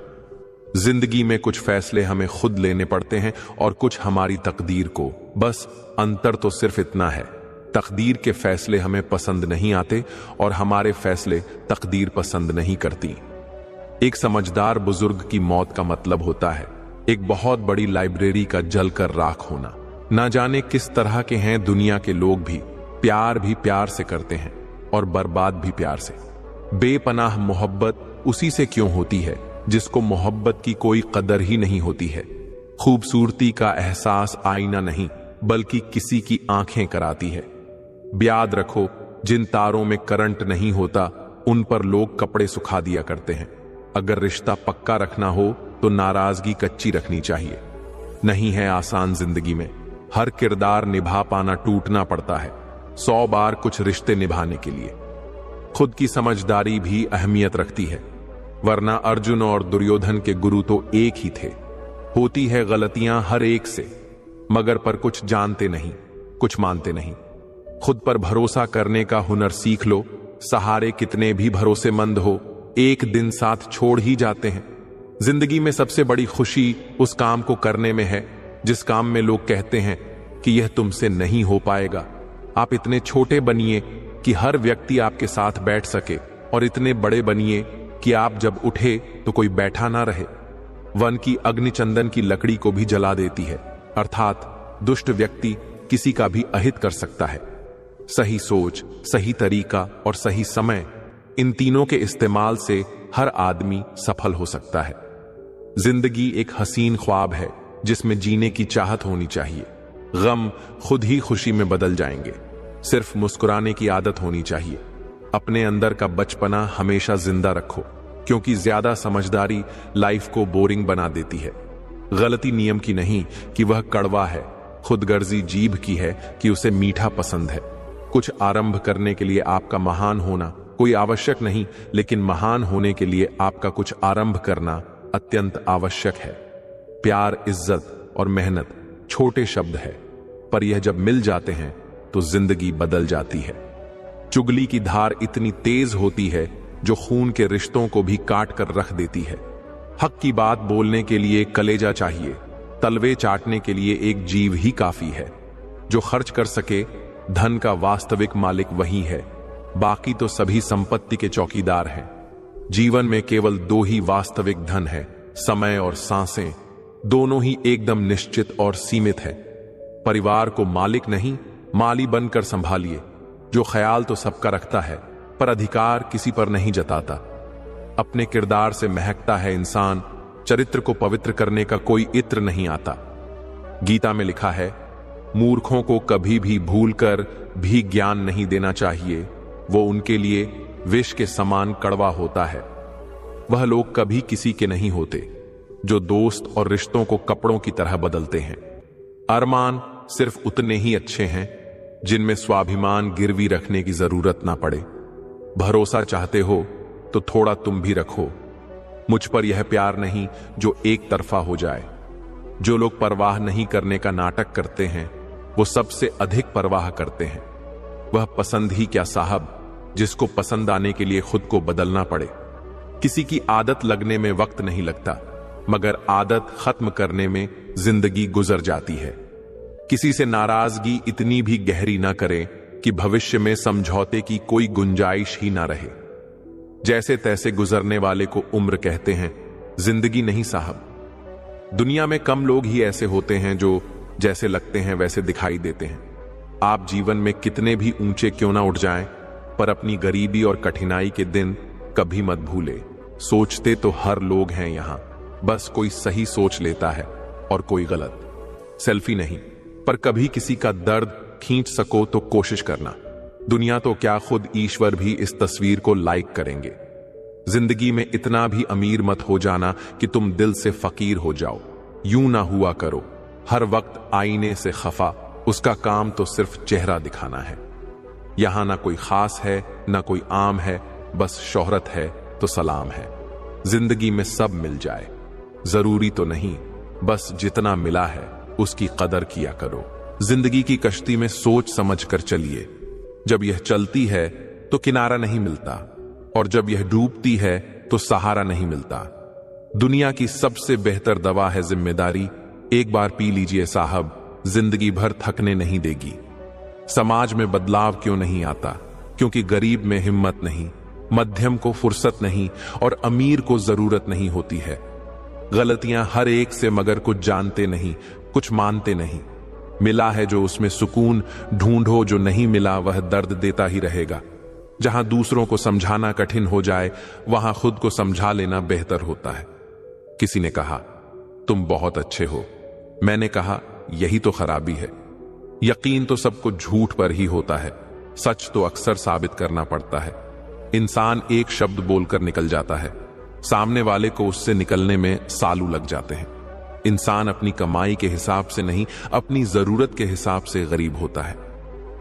जिंदगी में कुछ फैसले हमें खुद लेने पड़ते हैं और कुछ हमारी तकदीर को। बस अंतर तो सिर्फ इतना है, तकदीर के फैसले हमें पसंद नहीं आते और हमारे फैसले तकदीर पसंद नहीं करती। एक समझदार बुजुर्ग की मौत का मतलब होता है एक बहुत बड़ी लाइब्रेरी का जलकर राख होना। ना जाने किस तरह के हैं दुनिया के लोग भी प्यार से करते हैं और बर्बाद भी प्यार से। बेपनाह मोहब्बत उसी से क्यों होती है जिसको मोहब्बत की कोई कदर ही नहीं होती है। खूबसूरती का एहसास आईना नहीं बल्कि किसी की आंखें कराती है। याद रखो, जिन तारों में करंट नहीं होता उन पर लोग कपड़े सुखा दिया करते हैं। अगर रिश्ता पक्का रखना हो तो नाराजगी कच्ची रखनी चाहिए। नहीं है आसान जिंदगी में, हर किरदार निभा पाना टूटना पड़ता है 100 बार कुछ रिश्ते निभाने के लिए। खुद की समझदारी भी अहमियत रखती है, वरना अर्जुन और दुर्योधन के गुरु तो एक ही थे। होती है गलतियां हर एक से, मगर पर कुछ जानते नहीं, कुछ मानते नहीं। खुद पर भरोसा करने का हुनर सीख लो। सहारे कितने भी भरोसेमंद हो, एक दिन साथ छोड़ ही जाते हैं। जिंदगी में सबसे बड़ी खुशी उस काम को करने में है जिस काम में लोग कहते हैं कि यह तुमसे नहीं हो पाएगा। आप इतने छोटे बनिए कि हर व्यक्ति आपके साथ बैठ सके, और इतने बड़े बनिए कि आप जब उठे तो कोई बैठा ना रहे। वन की अग्नि चंदन की लकड़ी को भी जला देती है, अर्थात दुष्ट व्यक्ति किसी का भी अहित कर सकता है। सही सोच, सही तरीका और सही समय, इन तीनों के इस्तेमाल से हर आदमी सफल हो सकता है। जिंदगी एक हसीन ख्वाब है जिसमें जीने की चाहत होनी चाहिए। गम खुद ही खुशी में बदल जाएंगे, सिर्फ मुस्कुराने की आदत होनी चाहिए। अपने अंदर का बचपना हमेशा जिंदा रखो, क्योंकि ज्यादा समझदारी लाइफ को बोरिंग बना देती है। गलती नियम की नहीं कि वह कड़वा है, खुदगर्जी जीभ की है कि उसे मीठा पसंद है। कुछ आरंभ करने के लिए आपका महान होना कोई आवश्यक नहीं, लेकिन महान होने के लिए आपका कुछ आरंभ करना अत्यंत आवश्यक है। प्यार, इज्जत और मेहनत छोटे शब्द है, पर यह जब मिल जाते हैं तो जिंदगी बदल जाती है। चुगली की धार इतनी तेज होती है जो खून के रिश्तों को भी काट कर रख देती है। हक की बात बोलने के लिए कलेजा चाहिए, तलवे चाटने के लिए एक जीव ही काफी है। जो खर्च कर सके धन का वास्तविक मालिक वही है, बाकी तो सभी संपत्ति के चौकीदार हैं। जीवन में केवल 2 ही वास्तविक धन है, समय और सांसें। दोनों ही एकदम निश्चित और सीमित है। परिवार को मालिक नहीं माली बनकर संभालिए। जो ख्याल तो सबका रखता है पर अधिकार किसी पर नहीं जताता। अपने किरदार से महकता है इंसान, चरित्र को पवित्र करने का कोई इत्र नहीं आता। गीता में लिखा है, मूर्खों को कभी भी भूलकर भी ज्ञान नहीं देना चाहिए, वो उनके लिए विष के समान कड़वा होता है। वह लोग कभी किसी के नहीं होते जो दोस्त और रिश्तों को कपड़ों की तरह बदलते हैं। अरमान सिर्फ उतने ही अच्छे हैं जिनमें स्वाभिमान गिरवी रखने की जरूरत ना पड़े। भरोसा चाहते हो तो थोड़ा तुम भी रखो। मुझ पर यह प्यार नहीं जो एक तरफा हो जाए। जो लोग परवाह नहीं करने का नाटक करते हैं वो सबसे अधिक परवाह करते हैं। वह पसंद ही क्या साहब, जिसको पसंद आने के लिए खुद को बदलना पड़े। किसी की आदत लगने में वक्त नहीं लगता, मगर आदत खत्म करने में जिंदगी गुजर जाती है। किसी से नाराजगी इतनी भी गहरी ना करें कि भविष्य में समझौते की कोई गुंजाइश ही ना रहे। जैसे तैसे गुजरने वाले को उम्र कहते हैं, जिंदगी नहीं साहब। दुनिया में कम लोग ही ऐसे होते हैं जो जैसे लगते हैं वैसे दिखाई देते हैं। आप जीवन में कितने भी ऊंचे क्यों ना उठ जाएं, पर अपनी गरीबी और कठिनाई के दिन कभी मत भूले। सोचते तो हर लोग हैं यहां, बस कोई सही सोच लेता है और कोई गलत। सेल्फी नहीं, पर कभी किसी का दर्द खींच सको तो कोशिश करना। दुनिया तो क्या, खुद ईश्वर भी इस तस्वीर को लाइक करेंगे। जिंदगी में इतना भी अमीर मत हो जाना कि तुम दिल से फकीर हो जाओ। यूं ना हुआ करो हर वक्त आईने से खफा, उसका काम तो सिर्फ चेहरा दिखाना है। यहां ना कोई खास है ना कोई आम है, बस शोहरत है तो सलाम है। जिंदगी में सब मिल जाए जरूरी तो नहीं, बस जितना मिला है उसकी कदर किया करो। जिंदगी की कश्ती में सोच समझ कर चलिए। जब यह चलती है तो किनारा नहीं मिलता, और जब यह डूबती है तो सहारा नहीं मिलता। दुनिया की सबसे बेहतर दवा है जिम्मेदारी। एक बार पी लीजिए साहब, जिंदगी भर थकने नहीं देगी। समाज में बदलाव क्यों नहीं आता? क्योंकि गरीब में हिम्मत नहीं, मध्यम को फुर्सत नहीं और अमीर को जरूरत नहीं होती है। गलतियां हर एक से, मगर कुछ जानते नहीं, कुछ मानते नहीं। मिला है जो उसमें सुकून, ढूंढो जो नहीं मिला वह दर्द देता ही रहेगा। जहां दूसरों को समझाना कठिन हो जाए वहां खुद को समझा लेना बेहतर होता है। किसी ने कहा तुम बहुत अच्छे हो, मैंने कहा यही तो खराबी है। यकीन तो सबको झूठ पर ही होता है, सच तो अक्सर साबित करना पड़ता है। इंसान एक शब्द बोलकर निकल जाता है, सामने वाले को उससे निकलने में सालों लग जाते हैं। इंसान अपनी कमाई के हिसाब से नहीं, अपनी जरूरत के हिसाब से गरीब होता है।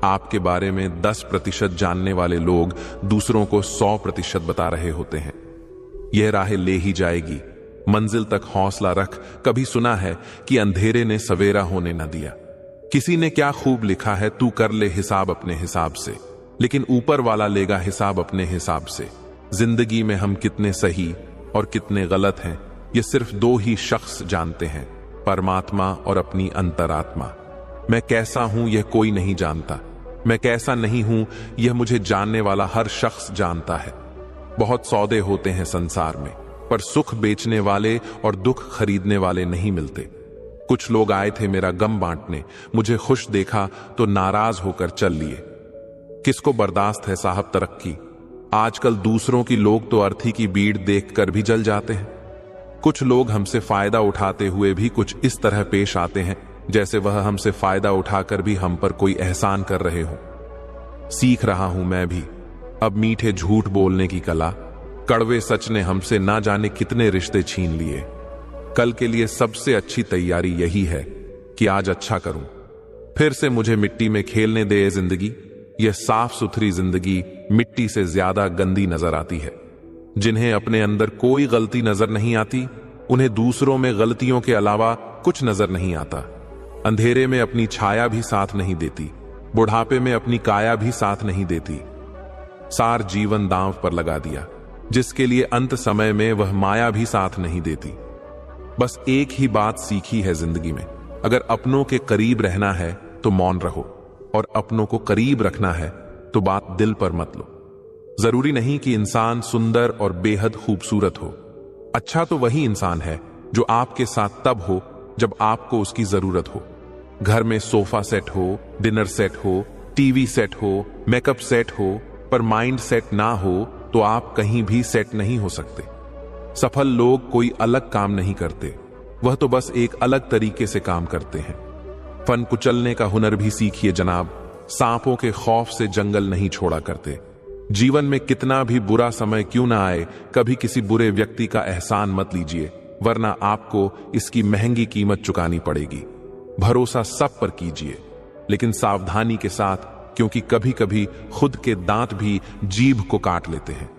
आपके बारे में 10% जानने वाले लोग दूसरों को 100% बता रहे होते हैं। यह राह ले ही जाएगी, मंजिल तक हौसला रख। कभी सुना है कि अंधेरे ने सवेरा होने न दिया। किसी ने क्या खूब लिखा है, तू कर ले हिसाब अपने हिसाब से, लेकिन ऊपर वाला लेगा हिसाब अपने हिसाब से। जिंदगी में हम कितने सही और कितने गलत हैं ये सिर्फ 2 ही शख्स जानते हैं, परमात्मा और अपनी अंतरात्मा। मैं कैसा हूं यह कोई नहीं जानता, मैं कैसा नहीं हूं यह मुझे जानने वाला हर शख्स जानता है। बहुत सौदे होते हैं संसार में, पर सुख बेचने वाले और दुख खरीदने वाले नहीं मिलते। कुछ लोग आए थे मेरा गम बांटने, मुझे खुश देखा तो नाराज होकर चल लिए। किसको बर्दाश्त है साहब तरक्की? आजकल दूसरों की लोग तो अर्थी की बीड़ देखकर भी जल जाते हैं। कुछ लोग हमसे फायदा उठाते हुए भी कुछ इस तरह पेश आते हैं जैसे वह हमसे फायदा उठाकर भी हम पर कोई एहसान कर रहे हो। सीख रहा हूं मैं भी अब मीठे झूठ बोलने की कला। कड़वे सच ने हमसे ना जाने कितने रिश्ते छीन लिए। कल के लिए सबसे अच्छी तैयारी यही है कि आज अच्छा करूं। फिर से मुझे मिट्टी में खेलने दे जिंदगी। यह साफ सुथरी जिंदगी मिट्टी से ज्यादा गंदी नजर आती है। जिन्हें अपने अंदर कोई गलती नजर नहीं आती, उन्हें दूसरों में गलतियों के अलावा कुछ नजर नहीं आता। अंधेरे में अपनी छाया भी साथ नहीं देती, बुढ़ापे में अपनी काया भी साथ नहीं देती। सार जीवन दांव पर लगा दिया, जिसके लिए अंत समय में वह माया भी साथ नहीं देती। बस एक ही बात सीखी है जिंदगी में, अगर अपनों के करीब रहना है तो मौन रहो, और अपनों को करीब रखना है तो बात दिल पर मत लो। जरूरी नहीं कि इंसान सुंदर और बेहद खूबसूरत हो। अच्छा तो वही इंसान है जो आपके साथ तब हो जब आपको उसकी जरूरत हो। घर में सोफा सेट हो, डिनर सेट हो, टीवी सेट हो, मेकअप सेट हो, पर माइंड सेट ना हो तो आप कहीं भी सेट नहीं हो सकते। सफल लोग कोई अलग काम नहीं करते, वह तो बस एक अलग तरीके से काम करते हैं। फन कुचलने का हुनर भी सीखिए जनाब। सांपों के खौफ से जंगल नहीं छोड़ा करते। जीवन में कितना भी बुरा समय क्यों ना आए, कभी किसी बुरे व्यक्ति का एहसान मत लीजिए, वरना आपको इसकी महंगी कीमत चुकानी पड़ेगी। भरोसा सब पर कीजिए, लेकिन सावधानी के साथ, क्योंकि कभी कभी खुद के दांत भी जीभ को काट लेते हैं।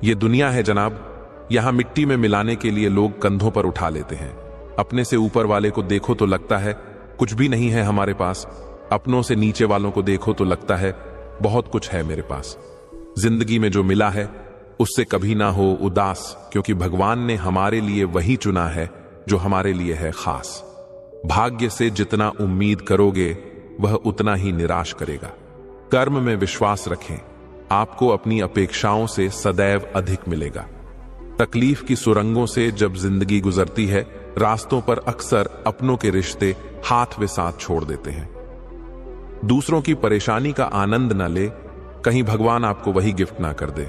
यह दुनिया है जनाब, यहां मिट्टी में मिलाने के लिए लोग कंधों पर उठा लेते हैं। अपने से ऊपर वाले को देखो तो लगता है कुछ भी नहीं है हमारे पास, अपनों से नीचे वालों को देखो तो लगता है बहुत कुछ है मेरे पास। जिंदगी में जो मिला है उससे कभी ना हो उदास, क्योंकि भगवान ने हमारे लिए वही चुना है जो हमारे लिए है खास। भाग्य से जितना उम्मीद करोगे वह उतना ही निराश करेगा। कर्म में विश्वास रखें, आपको अपनी अपेक्षाओं से सदैव अधिक मिलेगा। तकलीफ की सुरंगों से जब जिंदगी गुजरती है, रास्तों पर अक्सर अपनों के रिश्ते हाथ वे साथ छोड़ देते हैं। दूसरों की परेशानी का आनंद न ले, कहीं भगवान आपको वही गिफ्ट ना कर दे,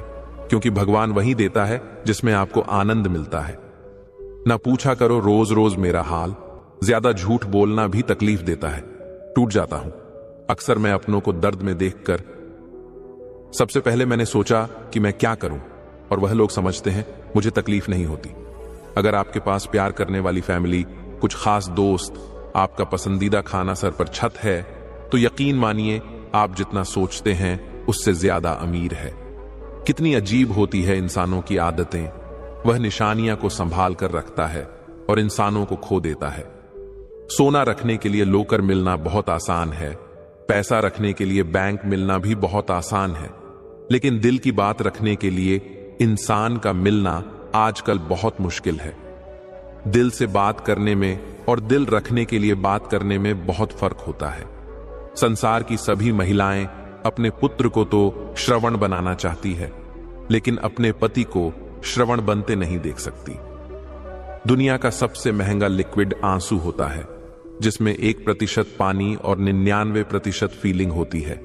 क्योंकि भगवान वही देता है जिसमें आपको आनंद मिलता है। ना पूछा करो रोज रोज मेरा हाल, ज्यादा झूठ बोलना भी तकलीफ देता है। टूट जाता हूं अक्सर मैं अपनों को दर्द में देखकर। सबसे पहले मैंने सोचा कि मैं क्या करूं, और वह लोग समझते हैं मुझे तकलीफ नहीं होती। अगर आपके पास प्यार करने वाली फैमिली, कुछ खास दोस्त, आपका पसंदीदा खाना सर पर छत है, तो यकीन मानिए आप जितना सोचते हैं उससे ज्यादा अमीर है। कितनी अजीब होती है इंसानों की आदतें। वह निशानियां को संभाल कर रखता है और इंसानों को खो देता है। सोना रखने के लिए लोकर मिलना बहुत आसान है, पैसा रखने के लिए बैंक मिलना भी बहुत आसान है, लेकिन दिल की बात रखने के लिए इंसान का मिलना आजकल बहुत मुश्किल है। दिल से बात करने में और दिल रखने के लिए बात करने में बहुत फर्क होता है। संसार की सभी महिलाएं अपने पुत्र को तो श्रवण बनाना चाहती है, लेकिन अपने पति को श्रवण बनते नहीं देख सकती। दुनिया का सबसे महंगा लिक्विड आंसू होता है, जिसमें 1% पानी और 99% फीलिंग होती है।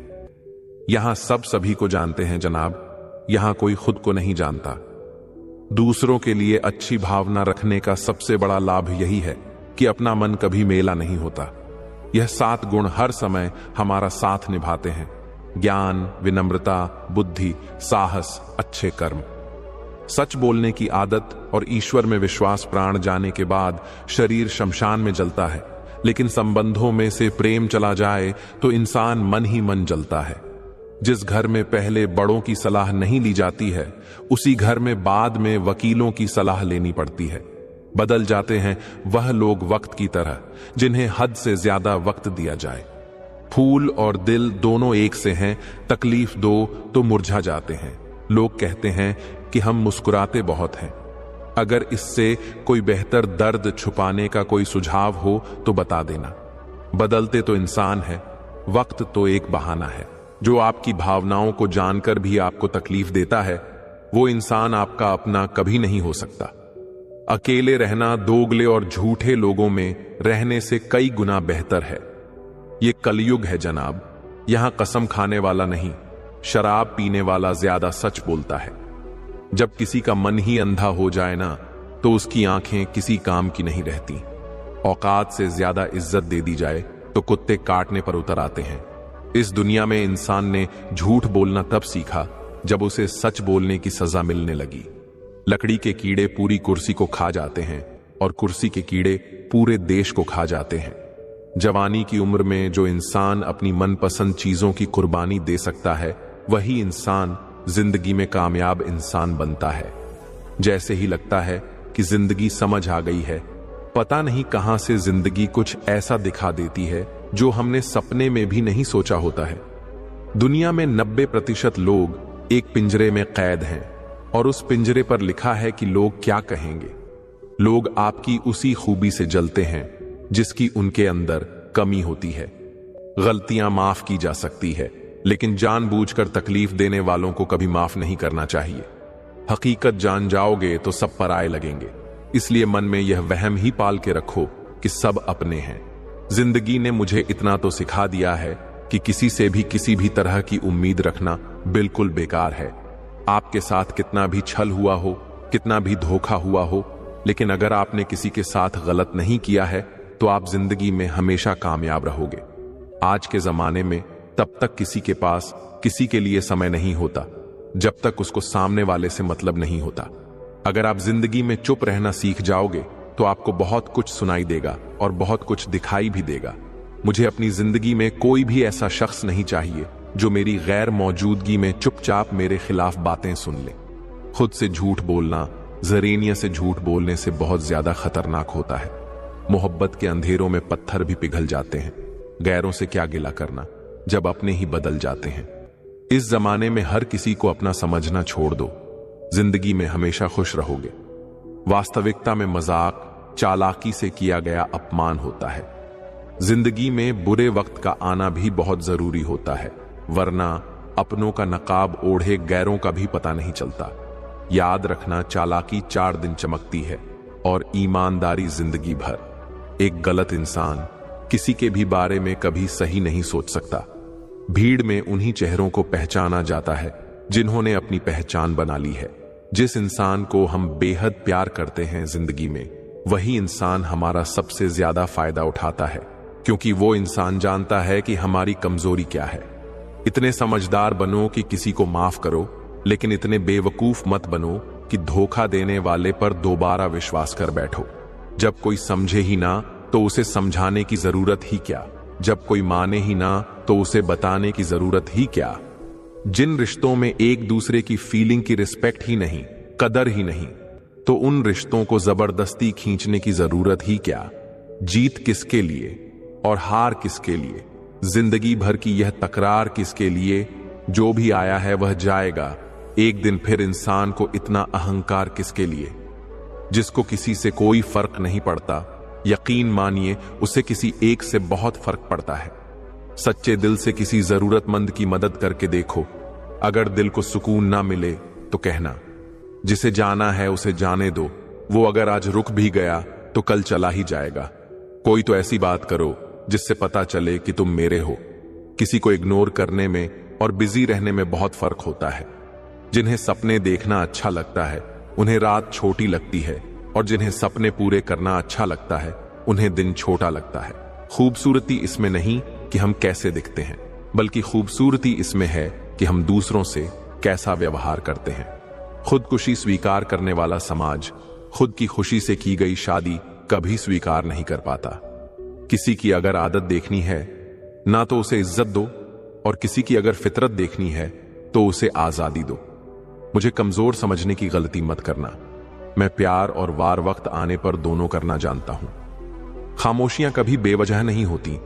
यहां सब सभी को जानते हैं जनाब, यहां कोई खुद को नहीं जानता। दूसरों के लिए अच्छी भावना रखने का सबसे बड़ा लाभ यही है कि अपना मन कभी मेला नहीं होता। यह 7 गुण हर समय हमारा साथ निभाते हैं: ज्ञान, विनम्रता, बुद्धि, साहस, अच्छे कर्म। सच बोलने की आदत और ईश्वर में विश्वास प्राण जाने के बाद शरीर शमशान में जलता है, लेकिन संबंधों में से प्रेम चला जाए तो इंसान मन ही मन जलता है। जिस घर में पहले बड़ों की सलाह नहीं ली जाती है, उसी घर में बाद में वकीलों की सलाह लेनी पड़ती है। बदल जाते हैं वह लोग वक्त की तरह जिन्हें हद से ज्यादा वक्त दिया जाए। फूल और दिल दोनों एक से हैं, तकलीफ दो तो मुरझा जाते हैं। लोग कहते हैं कि हम मुस्कुराते बहुत हैं। अगर इससे कोई बेहतर दर्द छुपाने का कोई सुझाव हो तो बता देना। बदलते तो इंसान है, वक्त तो एक बहाना है। जो आपकी भावनाओं को जानकर भी आपको तकलीफ देता है, वो इंसान आपका अपना कभी नहीं हो सकता। अकेले रहना दोगले और झूठे लोगों में रहने से कई गुना बेहतर है। ये कलयुग है जनाब, यहां कसम खाने वाला नहीं, शराब पीने वाला ज्यादा सच बोलता है। जब किसी का मन ही अंधा हो जाए ना, तो उसकी आंखें किसी काम की नहीं रहती। औकात से ज्यादा इज्जत दे दी जाए तो कुत्ते काटने पर उतर आते हैं। इस दुनिया में इंसान ने झूठ बोलना तब सीखा जब उसे सच बोलने की सजा मिलने लगी। लकड़ी के कीड़े पूरी कुर्सी को खा जाते हैं और कुर्सी के कीड़े पूरे देश को खा जाते हैं। जवानी की उम्र में जो इंसान अपनी मनपसंद चीजों की कुर्बानी दे सकता है, वही इंसान जिंदगी में कामयाब इंसान बनता है। जैसे ही लगता है कि जिंदगी समझ आ गई है, पता नहीं कहां से जिंदगी कुछ ऐसा दिखा देती है जो हमने सपने में भी नहीं सोचा होता है। दुनिया में 90% लोग एक पिंजरे में कैद हैं और उस पिंजरे पर लिखा है कि लोग क्या कहेंगे। लोग आपकी उसी खूबी से जलते हैं जिसकी उनके अंदर कमी होती है। गलतियां माफ की जा सकती है, लेकिन जानबूझकर तकलीफ देने वालों को कभी माफ नहीं करना चाहिए। हकीकत जान जाओगे तो सब पराये लगेंगे, इसलिए मन में यह वहम ही पाल के रखो कि सब अपने हैं। जिंदगी ने मुझे इतना तो सिखा दिया है कि किसी से भी किसी भी तरह की उम्मीद रखना बिल्कुल बेकार है। आपके साथ कितना भी छल हुआ हो, कितना भी धोखा हुआ हो, लेकिन अगर आपने किसी के साथ गलत नहीं किया है तो आप जिंदगी में हमेशा कामयाब रहोगे। आज के जमाने में तब तक किसी के पास किसी के लिए समय नहीं होता जब तक उसको सामने वाले से मतलब नहीं होता। अगर आप जिंदगी में चुप रहना सीख जाओगे तो आपको बहुत कुछ सुनाई देगा और बहुत कुछ दिखाई भी देगा। मुझे अपनी जिंदगी में कोई भी ऐसा शख्स नहीं चाहिए जो मेरी गैर मौजूदगी में चुपचाप मेरे खिलाफ बातें सुन ले। खुद से झूठ बोलना जरीनिया से झूठ बोलने से बहुत ज्यादा खतरनाक होता है। मोहब्बत के अंधेरों में पत्थर भी पिघल जाते हैं। गैरों से क्या गिला करना जब अपने ही बदल जाते हैं। इस जमाने में हर किसी को अपना समझना छोड़ दो, जिंदगी में हमेशा खुश रहोगे। वास्तविकता में मजाक चालाकी से किया गया अपमान होता है। जिंदगी में बुरे वक्त का आना भी बहुत जरूरी होता है, वरना अपनों का नकाब ओढ़े गैरों का भी पता नहीं चलता। याद रखना, चालाकी 4 दिन चमकती है और ईमानदारी जिंदगी भर। एक गलत इंसान किसी के भी बारे में कभी सही नहीं सोच सकता। भीड़ में उन्हीं चेहरों को पहचाना जाता है जिन्होंने अपनी पहचान बना ली है। जिस इंसान को हम बेहद प्यार करते हैं जिंदगी में, वही इंसान हमारा सबसे ज्यादा फायदा उठाता है, क्योंकि वो इंसान जानता है कि हमारी कमजोरी क्या है। इतने समझदार बनो कि किसी को माफ करो, लेकिन इतने बेवकूफ मत बनो कि धोखा देने वाले पर दोबारा विश्वास कर बैठो। जब कोई समझे ही ना तो उसे समझाने की जरूरत ही क्या, जब कोई माने ही ना तो उसे बताने की जरूरत ही क्या। जिन रिश्तों में एक दूसरे की फीलिंग की रिस्पेक्ट ही नहीं, कदर ही नहीं, तो उन रिश्तों को जबरदस्ती खींचने की जरूरत ही क्या। जीत किसके लिए और हार किसके लिए, जिंदगी भर की यह तकरार किसके लिए। जो भी आया है वह जाएगा एक दिन, फिर इंसान को इतना अहंकार किसके लिए। जिसको किसी से कोई फर्क नहीं पड़ता, यकीन मानिए उसे किसी एक से बहुत फर्क पड़ता है। सच्चे दिल से किसी जरूरतमंद की मदद करके देखो। अगर दिल को सुकून ना मिले तो कहना, जिसे जाना है उसे जाने दो, वो अगर आज रुक भी गया तो कल चला ही जाएगा। कोई तो ऐसी बात करो जिससे पता चले कि तुम मेरे हो। किसी को इग्नोर करने में और बिजी रहने में बहुत फर्क होता है। जिन्हें सपने देखना अच्छा लगता है उन्हें रात छोटी लगती है, और जिन्हें सपने पूरे करना अच्छा लगता है उन्हें दिन छोटा लगता है। खूबसूरती इसमें नहीं कि हम कैसे दिखते हैं, बल्कि खूबसूरती इसमें है कि हम दूसरों से कैसा व्यवहार करते हैं। खुदकुशी स्वीकार करने वाला समाज खुद की खुशी से की गई शादी कभी स्वीकार नहीं कर पाता। किसी की अगर आदत देखनी है ना तो उसे इज्जत दो, और किसी की अगर फितरत देखनी है तो उसे आजादी दो। मुझे कमजोर समझने की गलती मत करना। मैं प्यार और वार वक्त आने पर दोनों करना जानता हूं। खामोशियां कभी बेवजह नहीं होती।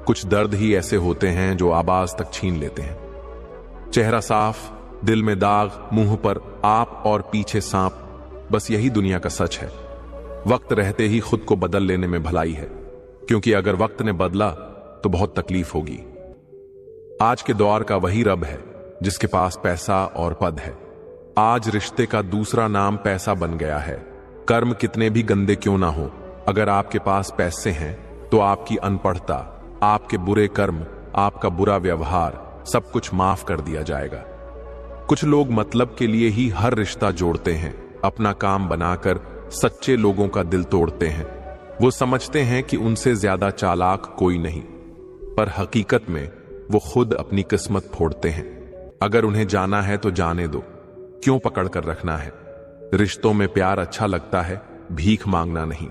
कुछ दर्द ही ऐसे होते हैं जो आवाज तक छीन लेते हैं। चेहरा साफ, दिल में दाग, मुंह पर आप और पीछे सांप, बस यही दुनिया का सच है। वक्त रहते ही खुद को बदल लेने में भलाई है, क्योंकि अगर वक्त ने बदला तो बहुत तकलीफ होगी। आज के दौर का वही रब है जिसके पास पैसा और पद है। आज रिश्ते का दूसरा नाम पैसा बन गया है। कर्म कितने भी गंदे क्यों ना हो, अगर आपके पास पैसे हैं तो आपकी अनपढ़ता, आपके बुरे कर्म, आपका बुरा व्यवहार, सब कुछ माफ कर दिया जाएगा। कुछ लोग मतलब के लिए ही हर रिश्ता जोड़ते हैं, अपना काम बनाकर सच्चे लोगों का दिल तोड़ते हैं। वो समझते हैं कि उनसे ज्यादा चालाक कोई नहीं, पर हकीकत में वो खुद अपनी किस्मत फोड़ते हैं। अगर उन्हें जाना है तो जाने दो, क्यों पकड़ कर रखना है। रिश्तों में प्यार अच्छा लगता है, भीख मांगना नहीं।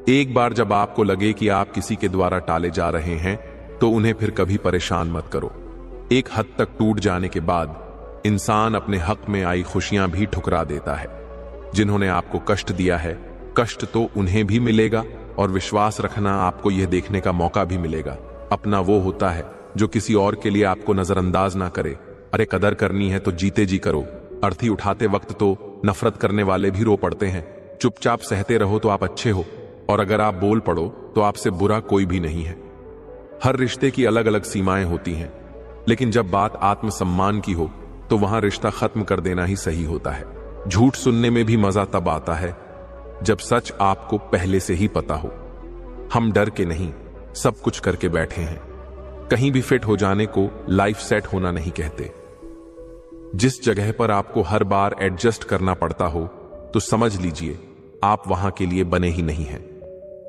एक बार जब आपको लगे कि आप किसी के द्वारा टाले जा रहे हैं तो उन्हें फिर कभी परेशान मत करो। एक हद तक टूट जाने के बाद इंसान अपने हक में आई खुशियां भी ठुकरा देता है। जिन्होंने आपको कष्ट दिया है, कष्ट तो उन्हें भी मिलेगा, और विश्वास रखना, आपको यह देखने का मौका भी मिलेगा। अपना वो होता है जो किसी और के लिए आपको नजरअंदाज ना करे। अरे कदर करनी है तो जीते जी करो। अर्थी उठाते वक्त तो नफरत करने वाले भी रो पड़ते हैं। चुपचाप सहते रहो तो आप अच्छे हो, और अगर आप बोल पड़ो तो आपसे बुरा कोई भी नहीं है। हर रिश्ते की अलग अलग सीमाएं होती हैं, लेकिन जब बात आत्मसम्मान की हो तो वहां रिश्ता खत्म कर देना ही सही होता है। झूठ सुनने में भी मजा तब आता है जब सच आपको पहले से ही पता हो। हम डर के नहीं, सब कुछ करके बैठे हैं। कहीं भी फिट हो जाने को लाइफ सेट होना नहीं कहते। जिस जगह पर आपको हर बार एडजस्ट करना पड़ता हो तो समझ लीजिए आप वहां के लिए बने ही नहीं हैं।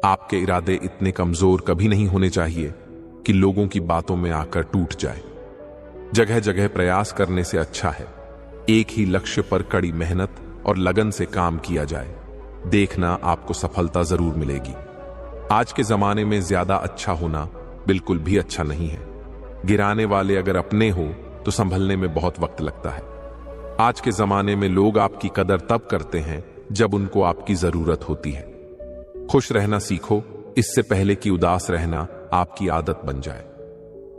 आपके इरादे इतने कमजोर कभी नहीं होने चाहिए कि लोगों की बातों में आकर टूट जाए। जगह जगह प्रयास करने से अच्छा है एक ही लक्ष्य पर कड़ी मेहनत और लगन से काम किया जाए। देखना, आपको सफलता जरूर मिलेगी। आज के जमाने में ज्यादा अच्छा होना बिल्कुल भी अच्छा नहीं है। गिराने वाले अगर अपने हो तो संभलने में बहुत वक्त लगता है। आज के जमाने में लोग आपकी कदर तब करते हैं जब उनको आपकी जरूरत होती है। खुश रहना सीखो, इससे पहले कि उदास रहना आपकी आदत बन जाए।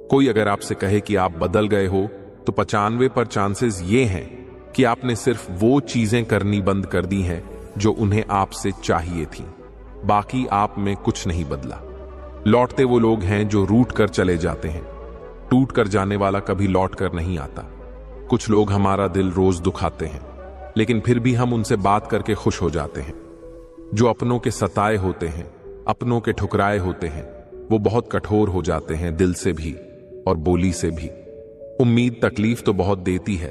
कोई अगर आपसे कहे कि आप बदल गए हो तो 95% चांसेस ये हैं कि आपने सिर्फ वो चीजें करनी बंद कर दी हैं जो उन्हें आपसे चाहिए थी। बाकी आप में कुछ नहीं बदला। लौटते वो लोग हैं जो रूठ कर चले जाते हैं। टूट कर जाने वाला कभी लौट कर नहीं आता। कुछ लोग हमारा दिल रोज दुखाते हैं, लेकिन फिर भी हम उनसे बात करके खुश हो जाते हैं। जो अपनों के सताए होते हैं, अपनों के ठुकराए होते हैं, वो बहुत कठोर हो जाते हैं, दिल से भी और बोली से भी। उम्मीद तकलीफ तो बहुत देती है,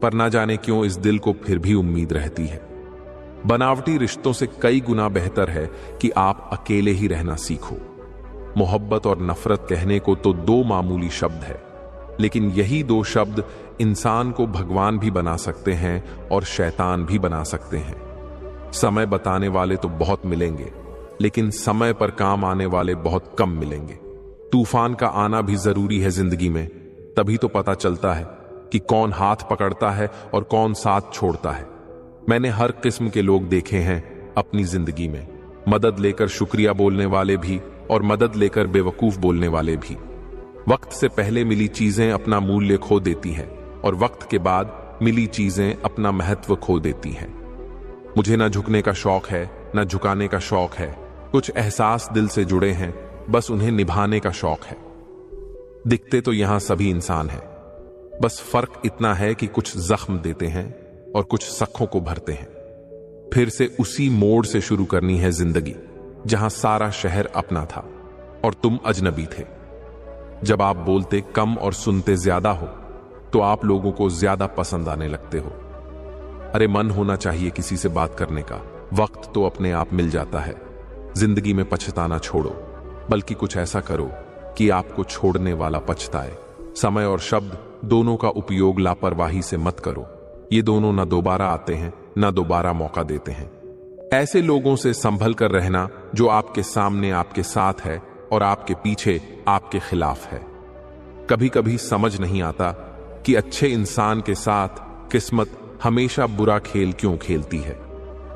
पर ना जाने क्यों इस दिल को फिर भी उम्मीद रहती है। बनावटी रिश्तों से कई गुना बेहतर है कि आप अकेले ही रहना सीखो। मोहब्बत और नफरत कहने को तो दो मामूली शब्द है, लेकिन यही दो शब्द इंसान को भगवान भी बना सकते हैं और शैतान भी बना सकते हैं। समय बताने वाले तो बहुत मिलेंगे, लेकिन समय पर काम आने वाले बहुत कम मिलेंगे। तूफान का आना भी जरूरी है जिंदगी में, तभी तो पता चलता है कि कौन हाथ पकड़ता है और कौन साथ छोड़ता है। मैंने हर किस्म के लोग देखे हैं अपनी जिंदगी में, मदद लेकर शुक्रिया बोलने वाले भी और मदद लेकर बेवकूफ बोलने वाले भी। वक्त से पहले मिली चीजें अपना मूल्य खो देती हैं और वक्त के बाद मिली चीजें अपना महत्व खो देती हैं। मुझे ना झुकने का शौक है, ना झुकाने का शौक है। कुछ एहसास दिल से जुड़े हैं, बस उन्हें निभाने का शौक है। दिखते तो यहां सभी इंसान हैं, बस फर्क इतना है कि कुछ जख्म देते हैं और कुछ सखों को भरते हैं। फिर से उसी मोड़ से शुरू करनी है जिंदगी, जहां सारा शहर अपना था और तुम अजनबी थे। जब आप बोलते कम और सुनते ज्यादा हो तो आप लोगों को ज्यादा पसंद आने लगते हो। अरे मन होना चाहिए किसी से बात करने का, वक्त तो अपने आप मिल जाता है। जिंदगी में पछताना छोड़ो, बल्कि कुछ ऐसा करो कि आपको छोड़ने वाला पछताए। समय और शब्द दोनों का उपयोग लापरवाही से मत करो। ये दोनों ना दोबारा आते हैं, ना दोबारा मौका देते हैं। ऐसे लोगों से संभल कर रहना जो आपके सामने आपके साथ है और आपके पीछे आपके खिलाफ है। कभी कभी समझ नहीं आता कि अच्छे इंसान के साथ किस्मत हमेशा बुरा खेल क्यों खेलती है।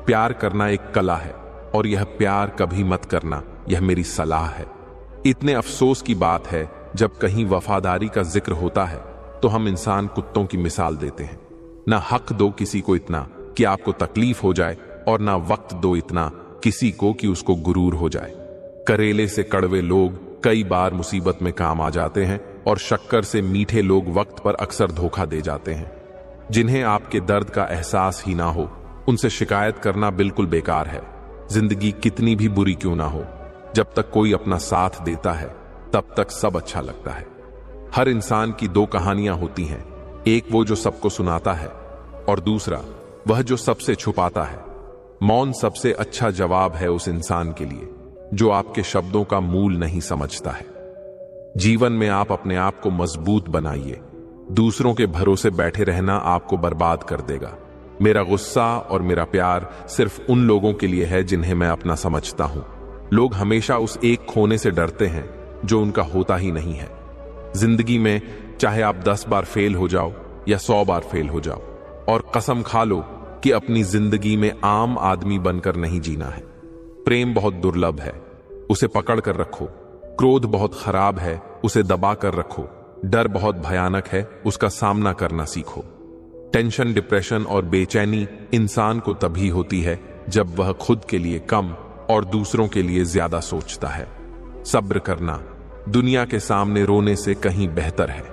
प्यार करना एक कला है और यह प्यार कभी मत करना, यह मेरी सलाह है। इतने अफसोस की बात है जब कहीं वफादारी का जिक्र होता है तो हम इंसान कुत्तों की मिसाल देते हैं। ना हक दो किसी को इतना कि आपको तकलीफ हो जाए और ना वक्त दो इतना किसी को कि उसको गुरूर हो जाए। करेले से कड़वे लोग कई बार मुसीबत में काम आ जाते हैं और शक्कर से मीठे लोग वक्त पर अक्सर धोखा दे जाते हैं। जिन्हें आपके दर्द का एहसास ही ना हो, उनसे शिकायत करना बिल्कुल बेकार है। जिंदगी कितनी भी बुरी क्यों ना हो, जब तक कोई अपना साथ देता है तब तक सब अच्छा लगता है। हर इंसान की दो कहानियां होती हैं, एक वो जो सबको सुनाता है और दूसरा वह जो सबसे छुपाता है। मौन सबसे अच्छा जवाब है उस इंसान के लिए जो आपके शब्दों का मूल नहीं समझता है। जीवन में आप अपने आप को मजबूत बनाइए। दूसरों के भरोसे बैठे रहना आपको बर्बाद कर देगा। मेरा गुस्सा और मेरा प्यार सिर्फ उन लोगों के लिए है जिन्हें मैं अपना समझता हूं। लोग हमेशा उस एक खोने से डरते हैं जो उनका होता ही नहीं है। जिंदगी में चाहे आप 10 बार फेल हो जाओ या 100 बार फेल हो जाओ, और कसम खा लो कि अपनी जिंदगी में आम आदमी बनकर नहीं जीना है। प्रेम बहुत दुर्लभ है, उसे पकड़ कर रखो। क्रोध बहुत खराब है, उसे दबा कर रखो। डर बहुत भयानक है, उसका सामना करना सीखो। टेंशन, डिप्रेशन और बेचैनी इंसान को तभी होती है जब वह खुद के लिए कम और दूसरों के लिए ज्यादा सोचता है। सब्र करना दुनिया के सामने रोने से कहीं बेहतर है।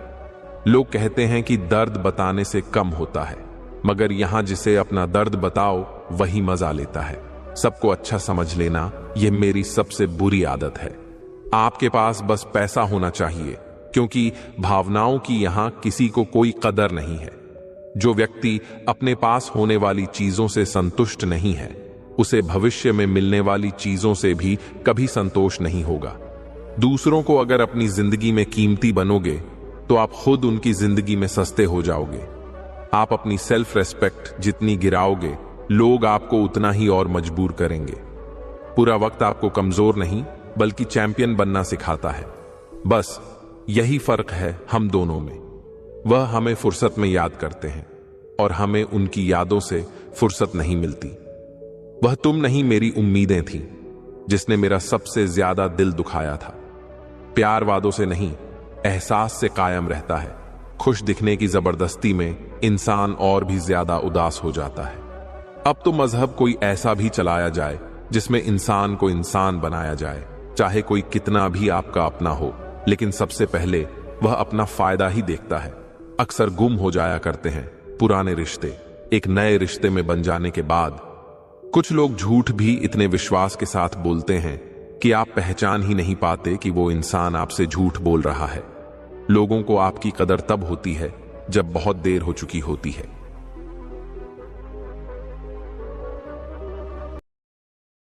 लोग कहते हैं कि दर्द बताने से कम होता है, मगर यहां जिसे अपना दर्द बताओ वही मजा लेता है। सबको अच्छा समझ लेना यह मेरी सबसे बुरी आदत है। आपके पास बस पैसा होना चाहिए, क्योंकि भावनाओं की यहां किसी को कोई कदर नहीं है। जो व्यक्ति अपने पास होने वाली चीजों से संतुष्ट नहीं है, उसे भविष्य में मिलने वाली चीजों से भी कभी संतोष नहीं होगा। दूसरों को अगर अपनी जिंदगी में कीमती बनोगे तो आप खुद उनकी जिंदगी में सस्ते हो जाओगे। आप अपनी सेल्फ रेस्पेक्ट जितनी गिराओगे लोग आपको उतना ही और मजबूर करेंगे। पूरा वक्त आपको कमजोर नहीं बल्कि चैंपियन बनना सिखाता है। बस यही फर्क है हम दोनों में। वह हमें फुर्सत में याद करते हैं और हमें उनकी यादों से फुर्सत नहीं मिलती। वह तुम नहीं, मेरी उम्मीदें थीं, जिसने मेरा सबसे ज्यादा दिल दुखाया था। प्यार वादों से नहीं, एहसास से कायम रहता है। खुश दिखने की जबरदस्ती में इंसान और भी ज्यादा उदास हो जाता है। अब तो मजहब कोई ऐसा भी चलाया जाए जिसमें इंसान को इंसान बनाया जाए, चाहे कोई कितना भी आपका अपना हो, लेकिन सबसे पहले वह अपना फायदा ही देखता है। अक्सर गुम हो जाया करते हैं पुराने रिश्ते एक नए रिश्ते में बन जाने के बाद। कुछ लोग झूठ भी इतने विश्वास के साथ बोलते हैं कि आप पहचान ही नहीं पाते कि वो इंसान आपसे झूठ बोल रहा है। लोगों को आपकी कदर तब होती है जब बहुत देर हो चुकी होती है।